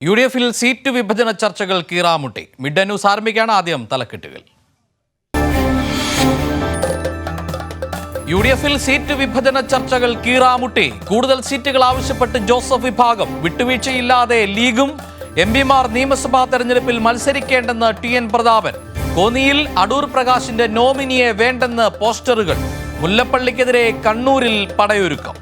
UDF-ൽ seat വിഭജന ചർച്ചകൾ കീറാമുട്ടി. Mid news ആരംഭിക്കുകയാണ്. ആദ്യം തലക്കെട്ടുകൾ. UDF-ൽ സീറ്റ് വിഭജന ചർച്ചകൾ കീറാമുട്ടി. കൂടുതൽ സീറ്റുകൾ ആവശ്യപ്പെട്ട് ജോസഫ് വിഭാഗം. വിട്ടുവീഴ്ചയില്ലാതെ ലീഗും MP-മാർ നിയമസഭാ തെരഞ്ഞെടുപ്പിൽ മത്സരിക്കേണ്ടെന്ന് TN പ്രതാപൻ. കോന്നിയിൽ അടൂർ പ്രകാശിന്റെ നോമിനിയെ വേണ്ടെന്ന് പോസ്റ്ററുകൾ. മുല്ലപ്പള്ളിക്കെതിരെ കണ്ണൂരിൽ പടയൊരുക്കം.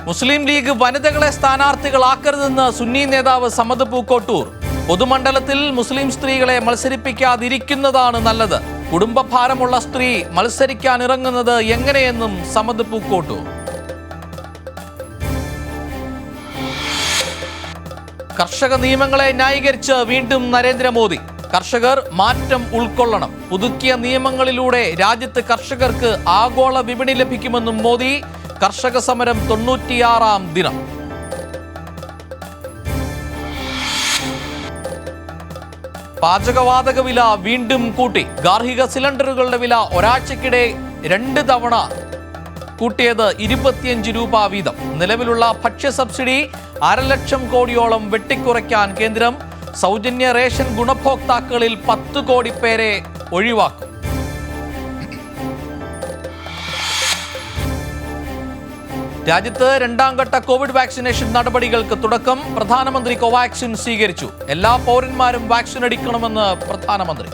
മുസ്ലിം ലീഗ് വനിതകളെ സ്ഥാനാർത്ഥികളാക്കരുതെന്ന് സുന്നി നേതാവ് സമദ് പൂക്കോട്ടൂർ. പൊതുമണ്ഡലത്തിൽ മുസ്ലിം സ്ത്രീകളെ മത്സരിപ്പിക്കാതിരിക്കുന്നതാണ് നല്ലത്. കുടുംബഭാരമുള്ള സ്ത്രീ മത്സരിക്കാനിറങ്ങുന്നത് എങ്ങനെയെന്നും സമദ് പൂക്കോട്ടൂർ. കർഷക നിയമങ്ങളെ ന്യായീകരിച്ച് വീണ്ടും നരേന്ദ്രമോദി. കർഷകർ മാറ്റം ഉൾക്കൊള്ളണം. പുതുക്കിയ നിയമങ്ങളിലൂടെ രാജ്യത്ത് കർഷകർക്ക് ആഗോള വിപണി ലഭിക്കുമെന്നും മോദി. കർഷക സമരം 96-ാം ദിനം. പാചകവാതക വില വീണ്ടും കൂട്ടി. ഗാർഹിക സിലിണ്ടറുകളുടെ വില ഒരാഴ്ചക്കിടെ 2 തവണ കൂട്ടിയത് 25 രൂപ വീതം. നിലവിലുള്ള ഭക്ഷ്യ സബ്സിഡി 1.5 ലക്ഷം കോടിയോളം വെട്ടിക്കുറയ്ക്കാൻ കേന്ദ്രം. സൗജന്യ റേഷൻ ഗുണഭോക്താക്കളിൽ 10 കോടി പേരെ ഒഴിവാക്കും. രാജ്യത്ത് 2ാം ഘട്ട കോവിഡ് വാക്സിനേഷൻ നടപടികൾക്ക് തുടക്കം. പ്രധാനമന്ത്രി കോവാക്സിൻ സ്വീകരിച്ചു. എല്ലാ പൗരന്മാരും വാക്സിൻ എടുക്കണമെന്ന് പ്രധാനമന്ത്രി.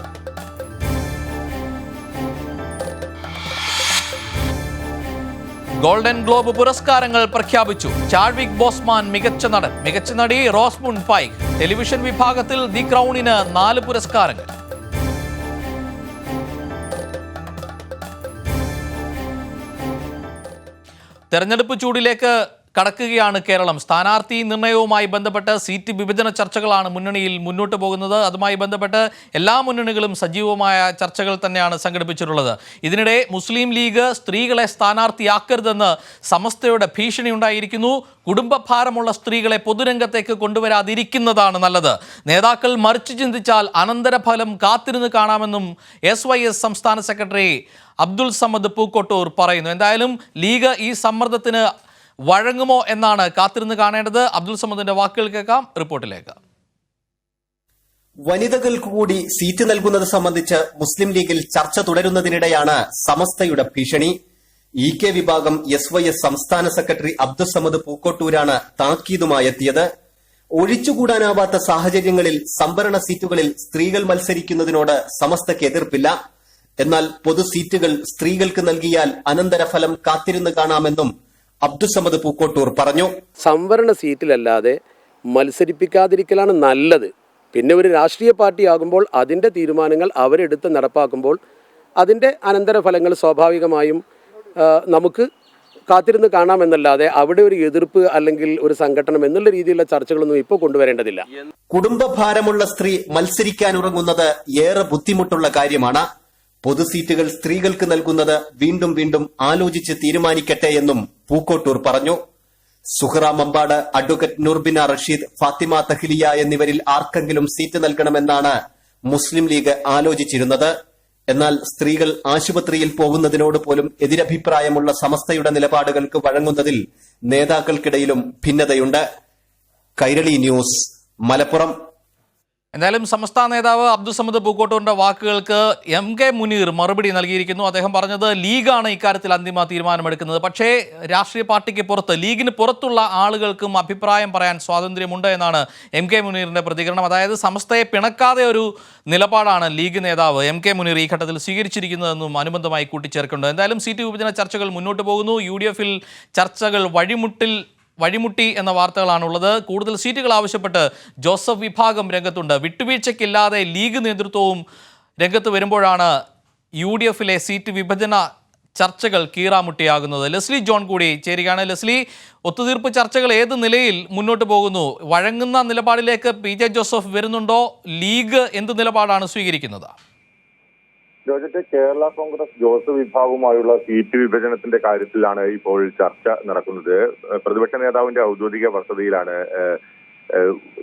ഗോൾഡൻ ഗ്ലോബ് പുരസ്കാരങ്ങൾ പ്രഖ്യാപിച്ചു. ചാഡ്വിക് ബോസ്മാൻ മികച്ച നടൻ. മികച്ച നടി റോസ്മുണ്ട് പൈക്ക്. ടെലിവിഷൻ വിഭാഗത്തിൽ ദി ക്രൗണിന് 4 പുരസ്കാരങ്ങൾ. തെരഞ്ഞെടുപ്പ് ചൂടിലേക്ക് കടക്കുകയാണ് കേരളം. സ്ഥാനാർത്ഥി നിർണയവുമായി ബന്ധപ്പെട്ട് സീറ്റ് വിഭജന ചർച്ചകളാണ് മുന്നണിയിൽ മുന്നോട്ട് പോകുന്നത്. അതുമായി ബന്ധപ്പെട്ട് എല്ലാ മുന്നണികളും സജീവമായ ചർച്ചകൾ തന്നെയാണ് സംഘടിപ്പിച്ചിട്ടുള്ളത്. ഇതിനിടെ മുസ്ലിം ലീഗ് സ്ത്രീകളെ സ്ഥാനാർത്ഥിയാക്കരുതെന്ന് സമസ്തയുടെ ഭീഷണി ഉണ്ടായിരിക്കുന്നു. കുടുംബഭാരമുള്ള സ്ത്രീകളെ പൊതുരംഗത്തേക്ക് കൊണ്ടുവരാതിരിക്കുന്നതാണ് നല്ലത്. നേതാക്കൾ മറിച്ച് ചിന്തിച്ചാൽ അനന്തരഫലം കാത്തിരുന്ന് കാണാമെന്നും SYS സംസ്ഥാന സെക്രട്ടറി അബ്ദുൾ സമദ് പൂക്കോട്ടൂർ പറയുന്നു. എന്തായാലും ലീഗ് ഈ സമ്മർദ്ദത്തിന് വഴങ്ങുമോ എന്നാണ് കാത്തിരുന്ന് കാണേണ്ടത്. അബ്ദുൾ സമദിന്റെ വാക്കുകൾ കേൾക്കാം, റിപ്പോർട്ടിലേക്ക്. വനിതകൾക്ക് കൂടി സീറ്റ് നൽകുന്നത് സംബന്ധിച്ച് മുസ്ലിം ലീഗിൽ ചർച്ച തുടരുന്നതിനിടെയാണ് സമസ്തയുടെ ഭീഷണി. EK വിഭാഗം SYS സംസ്ഥാന സെക്രട്ടറി അബ്ദുൾ സമദ് പൂക്കോട്ടൂരാണ് താക്കീതുമായെത്തിയത്. ഒഴിച്ചുകൂടാനാവാത്ത സാഹചര്യങ്ങളിൽ സംവരണ സീറ്റുകളിൽ സ്ത്രീകൾ മത്സരിക്കുന്നതിനോട് സമസ്തയ്ക്ക് എതിർപ്പില്ല. എന്നാൽ പൊതു സീറ്റുകൾ സ്ത്രീകൾക്ക് നൽകിയാൽ അനന്തരഫലം കാത്തിരുന്ന് കാണാമെന്നും അബ്ദുസമദ് പൂക്കോട്ടൂർ പറഞ്ഞു. സംവരണ സീറ്റിലല്ലാതെ മത്സരിപ്പിക്കാതിരിക്കലാണ് നല്ലത്. പിന്നെ ഒരു രാഷ്ട്രീയ പാർട്ടി ആകുമ്പോൾ അതിൻ്റെ തീരുമാനങ്ങൾ അവരെടുത്ത് നടപ്പാക്കുമ്പോൾ അതിൻ്റെ അനന്തരഫലങ്ങൾ സ്വാഭാവികമായും നമുക്ക് കാത്തിരുന്ന് കാണാമെന്നല്ലാതെ അവിടെ ഒരു എതിർപ്പ് അല്ലെങ്കിൽ ഒരു സംഘടനം എന്നുള്ള രീതിയിലുള്ള ചർച്ചകളൊന്നും ഇപ്പോൾ കൊണ്ടുവരേണ്ടതില്ല. കുടുംബഭാരമുള്ള സ്ത്രീ മത്സരിക്കാനുറങ്ങുന്നത് ഏറെ ബുദ്ധിമുട്ടുള്ള കാര്യമാണ്. പൊതു സീറ്റുകൾ സ്ത്രീകൾക്ക് നൽകുന്നത് വീണ്ടും വീണ്ടും ആലോചിച്ച് തീരുമാനിക്കട്ടെ എന്നും പൂക്കോട്ടൂർ പറഞ്ഞു. സുഹറ മമ്പാട്, അഡ്വക്കേറ്റ് നൂർബിന റഷീദ്, ഫാത്തിമ തഹ്ലിയ എന്നിവരിൽ ആർക്കെങ്കിലും സീറ്റ് നൽകണമെന്നാണ് മുസ്ലിം ലീഗ് ആലോചിച്ചിരുന്നത്. എന്നാൽ സ്ത്രീകൾ ആശുപത്രിയിൽ പോകുന്നതിനോട് പോലും എതിരഭിപ്രായമുള്ള സമസ്തയുടെ നിലപാടുകൾക്ക് വഴങ്ങുന്നതിൽ നേതാക്കൾക്കിടയിലും ഭിന്നതയുണ്ട്. കൈരളി ന്യൂസ്, മലപ്പുറം. എന്തായാലും സംസ്ഥാന നേതാവ് അബ്ദുൾ സമദ് പൂക്കോട്ടൂരിന്റെ വാക്കുകൾക്ക് MK മുനീർ മറുപടി നൽകിയിരിക്കുന്നു. അദ്ദേഹം പറഞ്ഞത് ലീഗാണ് ഇക്കാര്യത്തിൽ അന്തിമ തീരുമാനമെടുക്കുന്നത്. പക്ഷേ രാഷ്ട്രീയ പാർട്ടിക്ക് പുറത്ത്, ലീഗിന് പുറത്തുള്ള ആളുകൾക്കും അഭിപ്രായം പറയാൻ സ്വാതന്ത്ര്യമുണ്ട് എന്നാണ് MK മുനീറിന്റെ പ്രതികരണം. അതായത് സമസ്തയെ പിണക്കാതെ ഒരു നിലപാടാണ് ലീഗ് നേതാവ് MK മുനീർ ഈ ഘട്ടത്തിൽ സ്വീകരിച്ചിരിക്കുന്നതെന്നും അനുബന്ധമായി കൂട്ടിച്ചേർക്കുന്നുണ്ട്. എന്തായാലും സീറ്റ് വിഭജന ചർച്ചകൾ മുന്നോട്ട് പോകുന്നു. UDF-ൽ ചർച്ചകൾ വഴിമുട്ടി എന്ന വാർത്തകളാണുള്ളത്. കൂടുതൽ സീറ്റുകൾ ആവശ്യപ്പെട്ട് ജോസഫ് വിഭാഗം രംഗത്തുണ്ട്. വിട്ടുവീഴ്ചയ്ക്കില്ലാതെ ലീഗ് നേതൃത്വവും രംഗത്ത് വരുമ്പോഴാണ് UDF-ലെ സീറ്റ് വിഭജന ചർച്ചകൾ കീറാമുട്ടിയാകുന്നത്. ലെസ്ലി ജോൺ കൂടി ചേരുകയാണ്. ലെസ്ലി, ഒത്തുതീർപ്പ് ചർച്ചകൾ ഏത് നിലയിൽ മുന്നോട്ട് പോകുന്നു? വഴങ്ങുന്ന നിലപാടിലേക്ക് PJ ജോസഫ് വരുന്നുണ്ടോ? ലീഗ് എന്ത് നിലപാടാണ് സ്വീകരിക്കുന്നത്? ജോർജറ്റ്, കേരള കോൺഗ്രസ് ജോസഫ് വിഭാഗവുമായുള്ള സീറ്റ് വിഭജനത്തിന്റെ കാര്യത്തിലാണ് ഇപ്പോൾ ചർച്ച നടക്കുന്നത്. പ്രതിപക്ഷ നേതാവിന്റെ ഔദ്യോഗിക വസതിയിലാണ്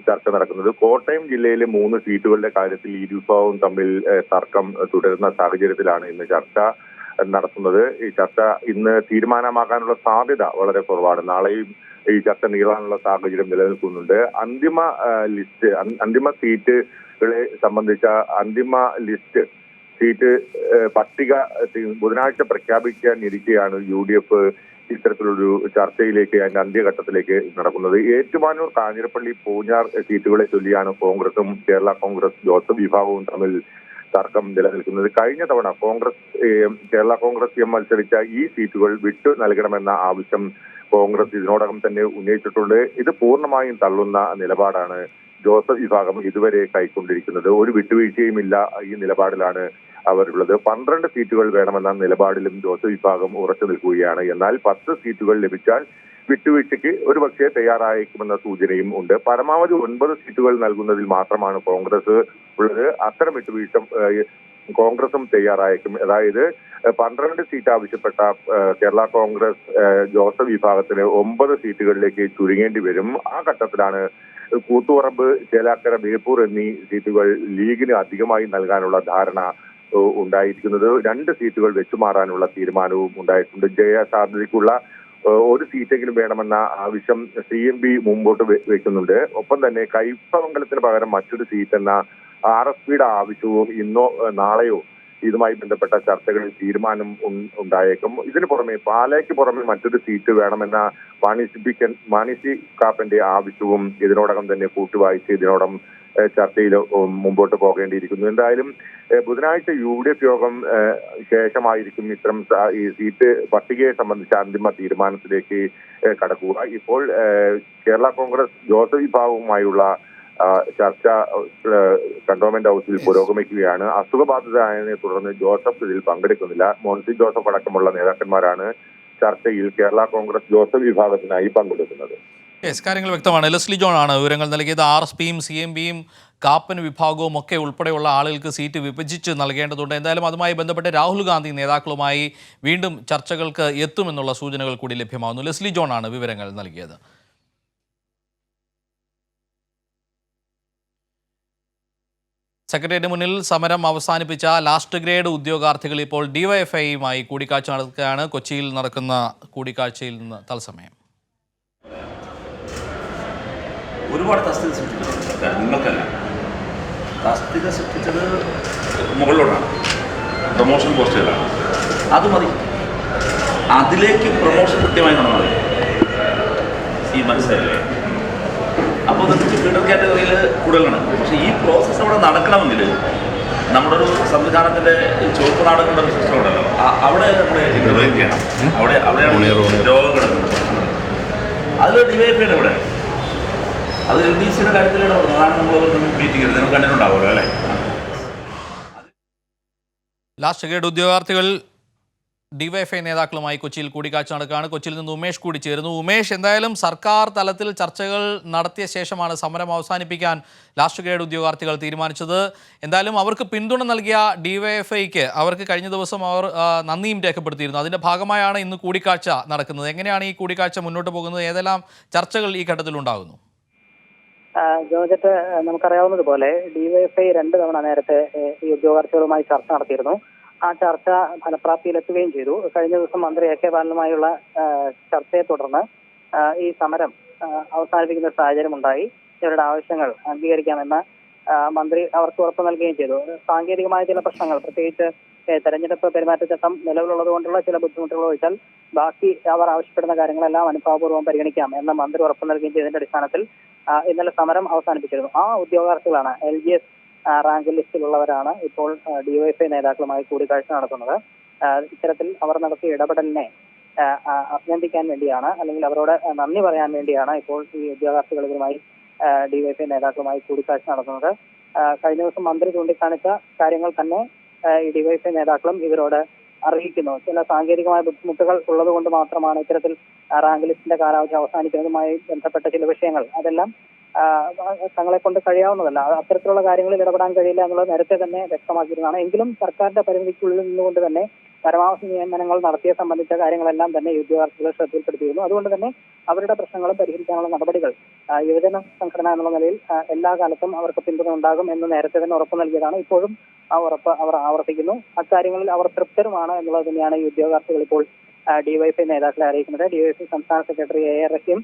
ചർച്ച നടക്കുന്നത്. കോട്ടയം ജില്ലയിലെ 3 സീറ്റുകളുടെ കാര്യത്തിൽ ഇരു വിഭാഗവും തമ്മിൽ തർക്കം തുടരുന്ന സാഹചര്യത്തിലാണ് ഇന്ന് ചർച്ച. നടത്തുന്നത്. ഈ ചർച്ച ഇന്ന് തീരുമാനമാകാനുള്ള സാധ്യത വളരെ കുറവാണ്. നാളെയും ഈ ചർച്ച നീളാനുള്ള സാഹചര്യം നിലനിൽക്കുന്നുണ്ട്. അന്തിമ സീറ്റുകളെ സംബന്ധിച്ച അന്തിമ സീറ്റ് പട്ടിക ബുധനാഴ്ച പ്രഖ്യാപിക്കാനിരിക്കെയാണ് UDF ഇത്തരത്തിലൊരു ചർച്ചയിലേക്ക് അതിന്റെ അന്ത്യഘട്ടത്തിലേക്ക് നടക്കുന്നത്. ഏറ്റുമാനൂർ, കാഞ്ഞിരപ്പള്ളി, പൂഞ്ഞാർ സീറ്റുകളെ ചൊല്ലിയാണ് കോൺഗ്രസും കേരള കോൺഗ്രസ് ജോസഫ് വിഭാഗവും തമ്മിൽ തർക്കം നിലനിൽക്കുന്നത്. കഴിഞ്ഞ തവണ കേരള കോൺഗ്രസ് എം മത്സരിച്ച ഈ സീറ്റുകൾ വിട്ടു നൽകണമെന്ന ആവശ്യം കോൺഗ്രസ് ഇതിനോടകം തന്നെ ഉന്നയിച്ചിട്ടുണ്ട്. ഇത് പൂർണ്ണമായും തള്ളുന്ന നിലപാടാണ് ജോസഫ് വിഭാഗം ഇതുവരെ കൈക്കൊണ്ടിരിക്കുന്നത്. ഒരു വിട്ടുവീഴ്ചയുമില്ല ഈ നിലപാടിലാണ് അവരുള്ളത്. 12 സീറ്റുകൾ വേണമെന്ന നിലപാടിലും ജോസഫ് വിഭാഗം ഉറച്ചു നിൽക്കുകയാണ്. എന്നാൽ 10 സീറ്റുകൾ ലഭിച്ചാൽ വിട്ടുവീഴ്ചയ്ക്ക് ഒരുപക്ഷെ തയ്യാറായേക്കുമെന്ന സൂചനയും ഉണ്ട്. പരമാവധി 9 സീറ്റുകൾ നൽകുന്നതിൽ മാത്രമാണ് കോൺഗ്രസ് ഉള്ളത്. അത്തരം വിട്ടുവീഴ്ച കോൺഗ്രസും തയ്യാറായേക്കും. അതായത് 12 സീറ്റ് ആവശ്യപ്പെട്ട കേരള കോൺഗ്രസ് ജോസഫ് വിഭാഗത്തിന് 9 സീറ്റുകളിലേക്ക് ചുരുങ്ങേണ്ടി വരും. ആ ഘട്ടത്തിലാണ് കൂത്തുപറമ്പ്, ചേലാക്കര, ബേപ്പൂർ എന്നീ സീറ്റുകൾ ലീഗിന് അധികമായി നൽകാനുള്ള ധാരണ ഉണ്ടായിരിക്കുന്നത്. 2 സീറ്റുകൾ വെച്ചുമാറാനുള്ള തീരുമാനവും ഉണ്ടായിട്ടുണ്ട്. ജയസാധ്യതയ്ക്കുള്ള ഒരു സീറ്റെങ്കിലും വേണമെന്ന ആവശ്യം CMB മുമ്പോട്ട് വെക്കുന്നുണ്ട്. ഒപ്പം തന്നെ കയ്പമംഗലത്തിന് പകരം മറ്റൊരു സീറ്റ് എന്ന RSPയുടെ ആവശ്യവും ഇന്നോ നാളെയോ ഇതുമായി ബന്ധപ്പെട്ട ചർച്ചകളിൽ തീരുമാനം ഉണ്ടായേക്കും. ഇതിനു പുറമെ പാലായ്ക്ക് പുറമെ മറ്റൊരു സീറ്റ് വേണമെന്ന മാണി സി കാപ്പന്റെ ആവശ്യവും ഇതിനോടകം തന്നെ കൂട്ടുവായിച്ച് ഇതിനോടകം ചർച്ചയിൽ മുമ്പോട്ട് പോകേണ്ടിയിരിക്കുന്നു. എന്തായാലും ബുധനാഴ്ച UDF യോഗം ശേഷമായിരിക്കും ഇത്തരം ഈ സീറ്റ് പട്ടികയെ സംബന്ധിച്ച അന്തിമ തീരുമാനത്തിലേക്ക് കടക്കുക. ഇപ്പോൾ കേരള കോൺഗ്രസ് ജോസഫ് വിഭാഗവുമായുള്ള ചർച്ച കന്റോൺമെന്റ് ഹൗസിൽ പുരോഗമിക്കുകയാണ്. അസുഖബാധിതരായതിനെ തുടർന്ന് ജോസഫ് ഇതിൽ പങ്കെടുക്കുന്നില്ല. മോൻസി ജോസഫ് അടക്കമുള്ള നേതാക്കന്മാരാണ് ചർച്ചയിൽ കേരള കോൺഗ്രസ് ജോസഫ് വിഭാഗത്തിനായി പങ്കെടുക്കുന്നത്. കാര്യങ്ങൾ വ്യക്തമാണ്. ലെസ്ലി ജോൺ ആണ് വിവരങ്ങൾ നൽകിയത്. RSPയും CMBയും കാപ്പൻ വിഭാഗവും ഒക്കെ ഉൾപ്പെടെയുള്ള ആളുകൾക്ക് സീറ്റ് വിഭജിച്ച് നൽകേണ്ടതുണ്ട്. എന്തായാലും അതുമായി ബന്ധപ്പെട്ട് രാഹുൽ ഗാന്ധി നേതാക്കളുമായി വീണ്ടും ചർച്ചകൾക്ക് എത്തുമെന്നുള്ള സൂചനകൾ കൂടി ലഭ്യമാകുന്നു. ലെസ്ലി ജോൺ ആണ് വിവരങ്ങൾ നൽകിയത്. സെക്രട്ടേറിയറ്റിന് മുന്നിൽ സമരം അവസാനിപ്പിച്ച ലാസ്റ്റ് ഗ്രേഡ് ഉദ്യോഗാർത്ഥികൾ ഇപ്പോൾ DYFIയുമായി കൂടിക്കാഴ്ച നടത്തുകയാണ്. കൊച്ചിയിൽ നടക്കുന്ന കൂടിക്കാഴ്ചയിൽ നിന്ന് തത്സമയം. ഒരുപാട് തസ്തിക സൃഷ്ടിച്ചിട്ടുണ്ട്. നിങ്ങൾക്കല്ല, തസ്തിക സൃഷ്ടിച്ചത് മുകളിലോട്ടാണ്, പ്രൊമോഷൻ പോസ്റ്റുകളാണ്. അത് മതി, അതിലേക്ക് പ്രൊമോഷൻ കൃത്യമായി നടന്നാൽ മതി. മനസ്സിലായില്ലേ? അപ്പോൾ നിങ്ങൾക്ക് ഫീഡർ കാറ്റഗറിയിൽ കൂടുതലാണ്. പക്ഷേ ഈ പ്രോസസ്സ് അവിടെ നടക്കണമെങ്കിൽ നമ്മുടെ ഒരു സംവിധാനത്തിൻ്റെ ചുവപ്പ് നാടുകളുടെ ഒരു സിസ്റ്റം ഉണ്ടല്ലോ, അവിടെ നമ്മൾ ഇൻ്റർവെയിൻ ചെയ്യണം. അവിടെയാണ് രോഗം കിടക്കുന്നത്. അതിൽ DYFIയുടെ ഇവിടെ അത് LDCയുടെ കാര്യത്തിലാണ് പറഞ്ഞത്. അതാണ് നമ്മൾ മീറ്റിംഗ് ചെയ്തത്. നിങ്ങൾ കണ്ടിട്ടുണ്ടാവുമല്ലോ അല്ലേ? ലാസ്റ്റ് ഗ്രേഡ് ഉദ്യോഗാർത്ഥികൾ DYFI നേതാക്കളുമായി കൊച്ചിയിൽ കൂടിക്കാഴ്ച നടക്കുകയാണ്. കൊച്ചിയിൽ നിന്ന് ഉമേഷ് കൂടി ചേരുന്നു. ഉമേഷ്, എന്തായാലും സർക്കാർ തലത്തിൽ ചർച്ചകൾ നടത്തിയ ശേഷമാണ് സമരം അവസാനിപ്പിക്കാൻ ലാസ്റ്റ് ഗ്രേഡ് ഉദ്യോഗാർത്ഥികൾ തീരുമാനിച്ചത്. എന്തായാലും അവർക്ക് പിന്തുണ നൽകിയ DYFIക്ക് അവർക്ക് കഴിഞ്ഞ ദിവസം അവർ നന്ദിയും രേഖപ്പെടുത്തിയിരുന്നു. അതിൻ്റെ ഭാഗമായാണ് ഇന്ന് കൂടിക്കാഴ്ച നടക്കുന്നത്. എങ്ങനെയാണ് ഈ കൂടിക്കാഴ്ച മുന്നോട്ട് പോകുന്നത്? ഏതെല്ലാം ചർച്ചകൾ ഈ ഘട്ടത്തിൽ ഉണ്ടാകുന്നു? ജോർജറ്റ്, നമുക്കറിയാവുന്നതുപോലെ DYFI 2 തവണ നേരത്തെ ഈ ഉദ്യോഗാർത്ഥികളുമായി ചർച്ച നടത്തിയിരുന്നു. ആ ചർച്ച ഫലപ്രാപ്തിയിലെത്തുകയും ചെയ്തു. കഴിഞ്ഞ ദിവസം മന്ത്രി AK ബാലനുമായുള്ള ചർച്ചയെ തുടർന്ന് ഈ സമരം അവസാനിപ്പിക്കുന്ന സാഹചര്യം ഉണ്ടായി. ഇവരുടെ ആവശ്യങ്ങൾ അംഗീകരിക്കാമെന്ന് മന്ത്രി അവർക്ക് ഉറപ്പ് നൽകുകയും ചെയ്തു. സാങ്കേതികമായ ചില പ്രശ്നങ്ങൾ, പ്രത്യേകിച്ച് തെരഞ്ഞെടുപ്പ് പെരുമാറ്റച്ചട്ടം നിലവിലുള്ളത് കൊണ്ടുള്ള ചില ബുദ്ധിമുട്ടുകൾ ഒഴിച്ചാൽ ബാക്കി അവർ ആവശ്യപ്പെടുന്ന കാര്യങ്ങളെല്ലാം അനുഭാവപൂർവ്വം പരിഗണിക്കാം എന്ന് മന്ത്രി ഉറപ്പ് നൽകുകയും ചെയ്തതിന്റെ അടിസ്ഥാനത്തിൽ ഇന്നലെ സമരം അവസാനിപ്പിച്ചിരുന്നു. ആ ഉദ്യോഗാർത്ഥികളാണ് LGS റാങ്ക് ലിസ്റ്റിലുള്ളവരാണ് ഇപ്പോൾ DYFI നേതാക്കളുമായി കൂടിക്കാഴ്ച നടത്തുന്നത്. ഇത്തരത്തിൽ അവർ നടത്തിയ ഇടപെടലിനെ അഭിനന്ദിക്കാൻ വേണ്ടിയാണ്, അല്ലെങ്കിൽ അവരോട് നന്ദി പറയാൻ വേണ്ടിയാണ് ഇപ്പോൾ ഈ ഉദ്യോഗാർത്ഥികൾ ഇവരുമായി DYFI നേതാക്കളുമായി കൂടിക്കാഴ്ച നടത്തുന്നത്. കഴിഞ്ഞ ദിവസം മന്ത്രി ചൂണ്ടിക്കാണിച്ച കാര്യങ്ങൾ തന്നെ ഈ DYFI നേതാക്കളും ഇവരോട് അറിയിക്കുന്നു. ചില സാങ്കേതികമായ ബുദ്ധിമുട്ടുകൾ ഉള്ളത് കൊണ്ട് മാത്രമാണ് ഇത്തരത്തിൽ റാങ്ക് ലിസ്റ്റിന്റെ കാലാവധി അവസാനിക്കുന്നതുമായി ബന്ധപ്പെട്ട ചില വിഷയങ്ങൾ, അതെല്ലാം തങ്ങളെ കൊണ്ട് കഴിയാവുന്നതല്ല. അത്തരത്തിലുള്ള കാര്യങ്ങളിൽ ഇടപെടാൻ കഴിയില്ല എന്നുള്ളത് നേരത്തെ തന്നെ വ്യക്തമാക്കിയിരുന്നതാണ്. എങ്കിലും സർക്കാരിന്റെ പരിമിതിക്കുള്ളിൽ നിന്നുകൊണ്ട് തന്നെ പരമാവധി നിയമനങ്ങൾ നടത്തിയ സംബന്ധിച്ച കാര്യങ്ങളെല്ലാം തന്നെ ഈ ഉദ്യോഗാർത്ഥികളെ ശ്രദ്ധയിൽപ്പെടുത്തിയിരുന്നു. അതുകൊണ്ട് തന്നെ അവരുടെ പ്രശ്നങ്ങൾ പരിഹരിക്കാനുള്ള നടപടികൾ യുവജന സംഘടന എന്നുള്ള നിലയിൽ എല്ലാ കാലത്തും അവർക്ക് പിന്തുണ ഉണ്ടാകും എന്ന് നേരത്തെ തന്നെ ഉറപ്പ് നൽകിയതാണ്. ഇപ്പോഴും ആ ഉറപ്പ് അവർ ആവർത്തിക്കുന്നു. അക്കാര്യങ്ങളിൽ അവർ തൃപ്തരുമാണ് എന്നുള്ളത് തന്നെയാണ് ഈ ഉദ്യോഗാർത്ഥികൾ ഇപ്പോൾ ഡിവൈഎഫ്ഐ നേതാക്കളെ അറിയിക്കുന്നത്. ഡിവൈഎഫ്ഐ സംസ്ഥാന സെക്രട്ടറി എ റഹീം,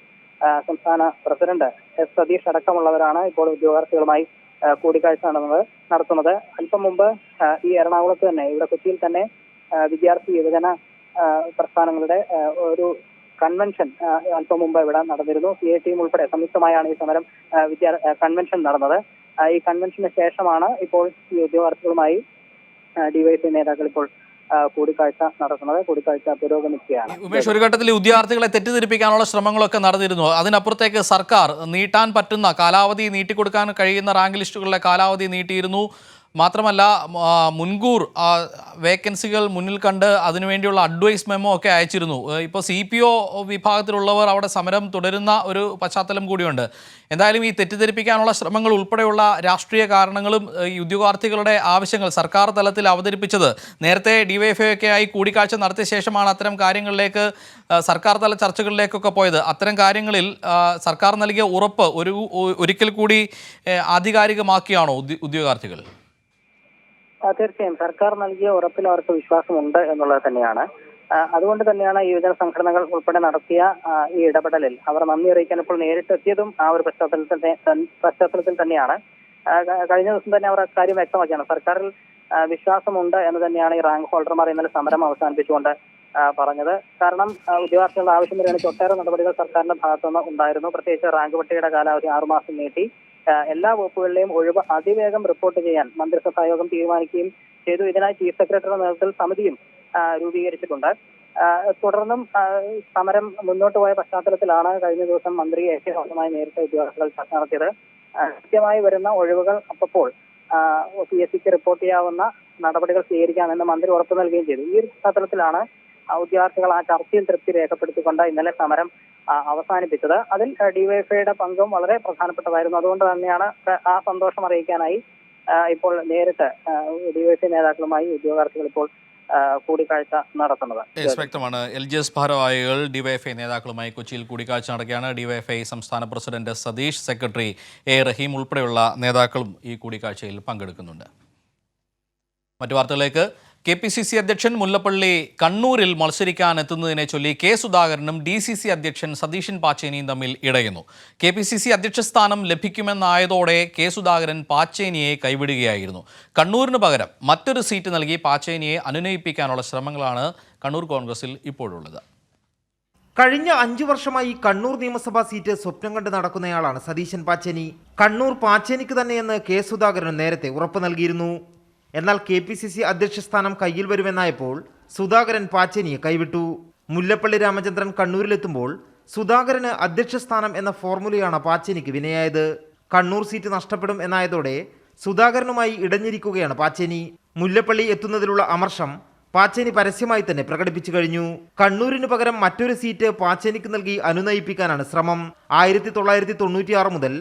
സംസ്ഥാന പ്രസിഡന്റ് എസ് സതീഷ് അടക്കമുള്ളവരാണ് ഇപ്പോൾ ഉദ്യോഗാർത്ഥികളുമായി കൂടിക്കാഴ്ച നടത്തുന്നത്. അല്പം മുമ്പ് ഈ എറണാകുളത്ത് തന്നെ, ഇവിടെ കൊച്ചിയിൽ തന്നെ വിദ്യാർത്ഥി യുവജന പ്രസ്ഥാനങ്ങളുടെ ഒരു കൺവെൻഷൻ അല്പം മുമ്പ് ഇവിടെ നടന്നിരുന്നു. CITയും ഉൾപ്പെടെ സംയുക്തമായാണ് ഈ സമരം കൺവെൻഷൻ നടന്നത്. ഈ കൺവെൻഷന് ശേഷമാണ് ഇപ്പോൾ ഈ ഉദ്യോഗാർത്ഥികളുമായി ഡിവൈഎഫ്ഐ നേതാക്കൾ ഇപ്പോൾ കൂടിക്കാഴ്ച നടത്തുന്നത്. കൂടിക്കാഴ്ച പുരോഗമിക്കുകയാണ്. ഉമേഷ്, ഒരു ഘട്ടത്തിൽ ഉദ്യോഗാർത്ഥികളെ തെറ്റിദ്ധരിപ്പിക്കാനുള്ള ശ്രമങ്ങളൊക്കെ നടന്നിരുന്നു. അതിനപ്പുറത്തേക്ക് സർക്കാർ നീട്ടാൻ പറ്റുന്ന കാലാവധി, നീട്ടിക്കൊടുക്കാൻ കഴിയുന്ന റാങ്ക് ലിസ്റ്റുകളുടെ കാലാവധി നീട്ടിയിരുന്നു. മാത്രമല്ല, മുൻകൂർ വേക്കൻസികൾ മുന്നിൽ കണ്ട് അതിനുവേണ്ടിയുള്ള അഡ്വൈസ് മെമ്മോ ഒക്കെ അയച്ചിരുന്നു. ഇപ്പോൾ CPO വിഭാഗത്തിലുള്ളവർ അവിടെ സമരം തുടരുന്ന ഒരു പശ്ചാത്തലം കൂടിയുണ്ട്. എന്തായാലും ഈ തെറ്റിദ്ധരിപ്പിക്കാനുള്ള ശ്രമങ്ങൾ ഉൾപ്പെടെയുള്ള രാഷ്ട്രീയ കാരണങ്ങളും ഈ ഉദ്യോഗാർത്ഥികളുടെ ആവശ്യങ്ങൾ സർക്കാർ തലത്തിൽ അവതരിപ്പിച്ചത് നേരത്തെ DYFI ഒക്കെ ആയി കൂടിക്കാഴ്ച നടത്തിയ ശേഷമാണ് അത്തരം കാര്യങ്ങളിലേക്ക് സർക്കാർ തല ചർച്ചകളിലേക്കൊക്കെ പോയത്. അത്തരം കാര്യങ്ങളിൽ സർക്കാർ നൽകിയ ഉറപ്പ് ഒരിക്കൽ കൂടി ആധികാരികമാക്കിയാണോ ഉദ്യോഗാർത്ഥികൾ? തീർച്ചയായും സർക്കാർ നൽകിയ ഉറപ്പിൽ അവർക്ക് വിശ്വാസമുണ്ട് എന്നുള്ളത് തന്നെയാണ്. അതുകൊണ്ട് തന്നെയാണ് യുവജന സംഘടനകൾ ഉൾപ്പെടെ നടത്തിയ ഈ ഇടപെടലിൽ അവർ നന്ദി അറിയിക്കാൻ ഇപ്പോൾ നേരിട്ടെത്തിയതും ആ ഒരു പശ്ചാത്തലത്തിൽ തന്നെയാണ്. കഴിഞ്ഞ ദിവസം തന്നെ അവർ അക്കാര്യം വ്യക്തമാക്കിയാണ്. സർക്കാരിൽ വിശ്വാസമുണ്ട് എന്ന് തന്നെയാണ് ഈ റാങ്ക് ഹോൾഡർമാർ ഇന്നലെ സമരം അവസാനിപ്പിച്ചുകൊണ്ട് പറഞ്ഞത്. കാരണം ഉദ്യോഗാർത്ഥികളുടെ ആവശ്യം പരിഗണിച്ച് ഒട്ടേറെ നടപടികൾ സർക്കാരിന്റെ ഭാഗത്തുനിന്ന് ഉണ്ടായിരുന്നു. പ്രത്യേകിച്ച് റാങ്ക് പട്ടികയുടെ കാലാവധി 6 മാസം നീട്ടി എല്ലാ വകുപ്പുകളിലെയും ഒഴിവ് അതിവേഗം റിപ്പോർട്ട് ചെയ്യാൻ മന്ത്രിസഭാ യോഗം തീരുമാനിക്കുകയും ചെയ്തു. ഇതിനായി ചീഫ് സെക്രട്ടറിയുടെ നേതൃത്വത്തിൽ സമിതിയും രൂപീകരിച്ചിട്ടുണ്ട്. തുടർന്നും സമരം മുന്നോട്ട് പോയ പശ്ചാത്തലത്തിലാണ് കഴിഞ്ഞ ദിവസം മന്ത്രി AK ശോഭനമായി നേരിട്ട് ഉദ്യോഗാർത്ഥികൾ ചർച്ച നടത്തിയത്. കൃത്യമായി വരുന്ന ഒഴിവുകൾ അപ്പോൾ PSCക്ക് റിപ്പോർട്ട് ചെയ്യാവുന്ന നടപടികൾ സ്വീകരിക്കാമെന്ന് മന്ത്രി ഉറപ്പു നൽകുകയും ചെയ്തു. ഈ പശ്ചാത്തലത്തിലാണ് ഉദ്യോഗാർത്ഥികൾ ആ ചർച്ചയിൽ തൃപ്തി രേഖപ്പെടുത്തിക്കൊണ്ട് ഇന്നലെ സമരം അവസാനിപ്പിച്ചത്. അതിൽ ഡിവൈഎഫ്ഐയുടെ പങ്കും വളരെ പ്രധാനപ്പെട്ടതായിരുന്നു. അതുകൊണ്ട് തന്നെയാണ് ആ സന്തോഷം അറിയിക്കാനായി ഇപ്പോൾ നേരിട്ട് ഡിവൈഎഫ്ഐ നേതാക്കളുമായി ഉദ്യോഗാർത്ഥികൾ ഇപ്പോൾ കൂടിക്കാഴ്ച നടത്തുന്നത്. വ്യക്തമാണ്. LGS ഭാരവാഹികൾ ഡിവൈഎഫ്ഐ നേതാക്കളുമായി കൊച്ചിയിൽ കൂടിക്കാഴ്ച നടക്കുകയാണ്. ഡിവൈഎഫ്ഐ സംസ്ഥാന പ്രസിഡന്റ് സതീഷ്, സെക്രട്ടറി A റഹീം ഉൾപ്പെടെയുള്ള നേതാക്കളും ഈ കൂടിക്കാഴ്ചയിൽ പങ്കെടുക്കുന്നുണ്ട്. മറ്റു വാർത്തകളിലേക്ക്. KPCC അധ്യക്ഷൻ മുല്ലപ്പള്ളി കണ്ണൂരിൽ മത്സരിക്കാൻ എത്തുന്നതിനെ ചൊല്ലി K സുധാകരനും DCC അധ്യക്ഷൻ സതീശൻ പാച്ചേനിയും തമ്മിൽ ഇടയുന്നു. KPCC അധ്യക്ഷ സ്ഥാനം ലഭിക്കുമെന്നായതോടെ K സുധാകരൻ പാച്ചേനിയെ കൈവിടുകയായിരുന്നു. കണ്ണൂരിന് പകരം മറ്റൊരു സീറ്റ് നൽകി പാച്ചേനിയെ അനുനയിപ്പിക്കാനുള്ള ശ്രമങ്ങളാണ് കണ്ണൂർ കോൺഗ്രസിൽ ഇപ്പോഴുള്ളത്. കഴിഞ്ഞ 5 വർഷമായി കണ്ണൂർ നിയമസഭാ സീറ്റ് സ്വപ്നം കണ്ട് നടക്കുന്നയാളാണ് സതീശൻ പാച്ചേനി. കണ്ണൂർ പാച്ചേനിക്ക് തന്നെയെന്ന് K സുധാകരൻ നേരത്തെ ഉറപ്പ് നൽകിയിരുന്നു. എന്നാൽ KPCC അധ്യക്ഷ സ്ഥാനം കയ്യിൽ വരുമെന്നായപ്പോൾ സുധാകരൻ പാച്ചേനിയെ കൈവിട്ടു. മുല്ലപ്പള്ളി രാമചന്ദ്രൻ കണ്ണൂരിലെത്തുമ്പോൾ സുധാകരന് അധ്യക്ഷ സ്ഥാനം എന്ന ഫോർമുലയാണ് പാച്ചേനിക്ക് വിനയായത്. കണ്ണൂർ സീറ്റ് നഷ്ടപ്പെടും എന്നായതോടെ സുധാകരനുമായി ഇടഞ്ഞിരിക്കുകയാണ് പാച്ചേനി. മുല്ലപ്പള്ളി എത്തുന്നതിലുള്ള അമർഷം പാച്ചേനി പരസ്യമായി തന്നെ പ്രകടിപ്പിച്ചു കഴിഞ്ഞു. കണ്ണൂരിന് പകരം മറ്റൊരു സീറ്റ് പാച്ചേനിക്ക് നൽകി അനുനയിപ്പിക്കാനാണ് ശ്രമം. 1996 മുതൽ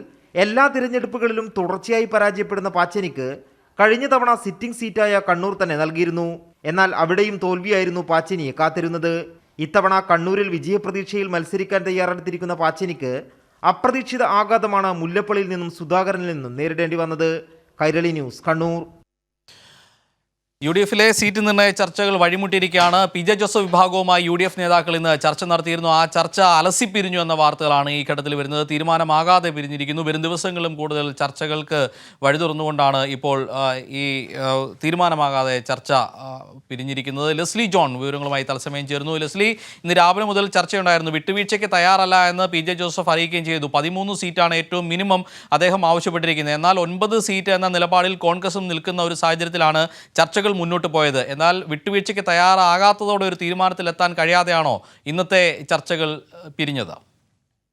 എല്ലാ തിരഞ്ഞെടുപ്പുകളിലും തുടർച്ചയായി പരാജയപ്പെടുന്ന പാച്ചേനിക്ക് കഴിഞ്ഞ തവണ സിറ്റിംഗ് സീറ്റായ കണ്ണൂർ തന്നെ നൽകിയിരുന്നു. എന്നാൽ അവിടെയും തോൽവിയായിരുന്നു പാച്ചേനിയെ കാത്തിരുന്നത്. ഇത്തവണ കണ്ണൂരിൽ വിജയപ്രതീക്ഷയിൽ മത്സരിക്കാൻ തയ്യാറെടുത്തിരിക്കുന്ന പാച്ചേനിക്ക് അപ്രതീക്ഷിത ആഘാതമാണ് മുല്ലപ്പള്ളിയിൽ നിന്നും സുധാകരനിൽ നിന്നും നേരിടേണ്ടി വന്നത്. കൈരളി ന്യൂസ്, കണ്ണൂർ. UDFിലെ സീറ്റ് നിർണയ ചർച്ചകൾ വഴിമുട്ടിയിരിക്കുകയാണ്. PJ ജോസഫ് വിഭാഗവുമായി UDF നേതാക്കൾ ഇന്ന് ചർച്ച നടത്തിയിരുന്നു. ആ ചർച്ച അലസിപ്പിരിഞ്ഞു എന്ന വാർത്തകളാണ് ഈ ഘട്ടത്തിൽ വരുന്നത്. തീരുമാനമാകാതെ പിരിഞ്ഞിരിക്കുന്നു. വരും ദിവസങ്ങളും കൂടുതൽ ചർച്ചകൾക്ക് വഴി തുറന്നുകൊണ്ടാണ് ഇപ്പോൾ ഈ തീരുമാനമാകാതെ ചർച്ച പിരിഞ്ഞിരിക്കുന്നത്. ലെസ്ലി ജോൺ വിവരങ്ങളുമായി തത്സമയം ചേർന്നു. ലെസ്ലി, ഇന്ന് രാവിലെ മുതൽ ചർച്ചയുണ്ടായിരുന്നു. വിട്ടുവീഴ്ചയ്ക്ക് തയ്യാറല്ല എന്ന് PJ ജോസഫ് അറിയിക്കുകയും ചെയ്തു. 13 സീറ്റാണ് ഏറ്റവും മിനിമം അദ്ദേഹം ആവശ്യപ്പെട്ടിരിക്കുന്നത്. എന്നാൽ 9 സീറ്റ് എന്ന നിലപാടിൽ കോൺഗ്രസും നിൽക്കുന്ന ഒരു സാഹചര്യത്തിലാണ് ചർച്ചകൾ മുന്നോട്ട് പോയത്. എന്നാൽ വിട്ടുവീഴ്ചയ്ക്ക് തയ്യാറാകാത്തതോടെ ഒരു തീരുമാനത്തിലെത്താൻ കഴിയാതെയാണോ ഇന്നത്തെ ചർച്ചകൾ പിരിഞ്ഞത്?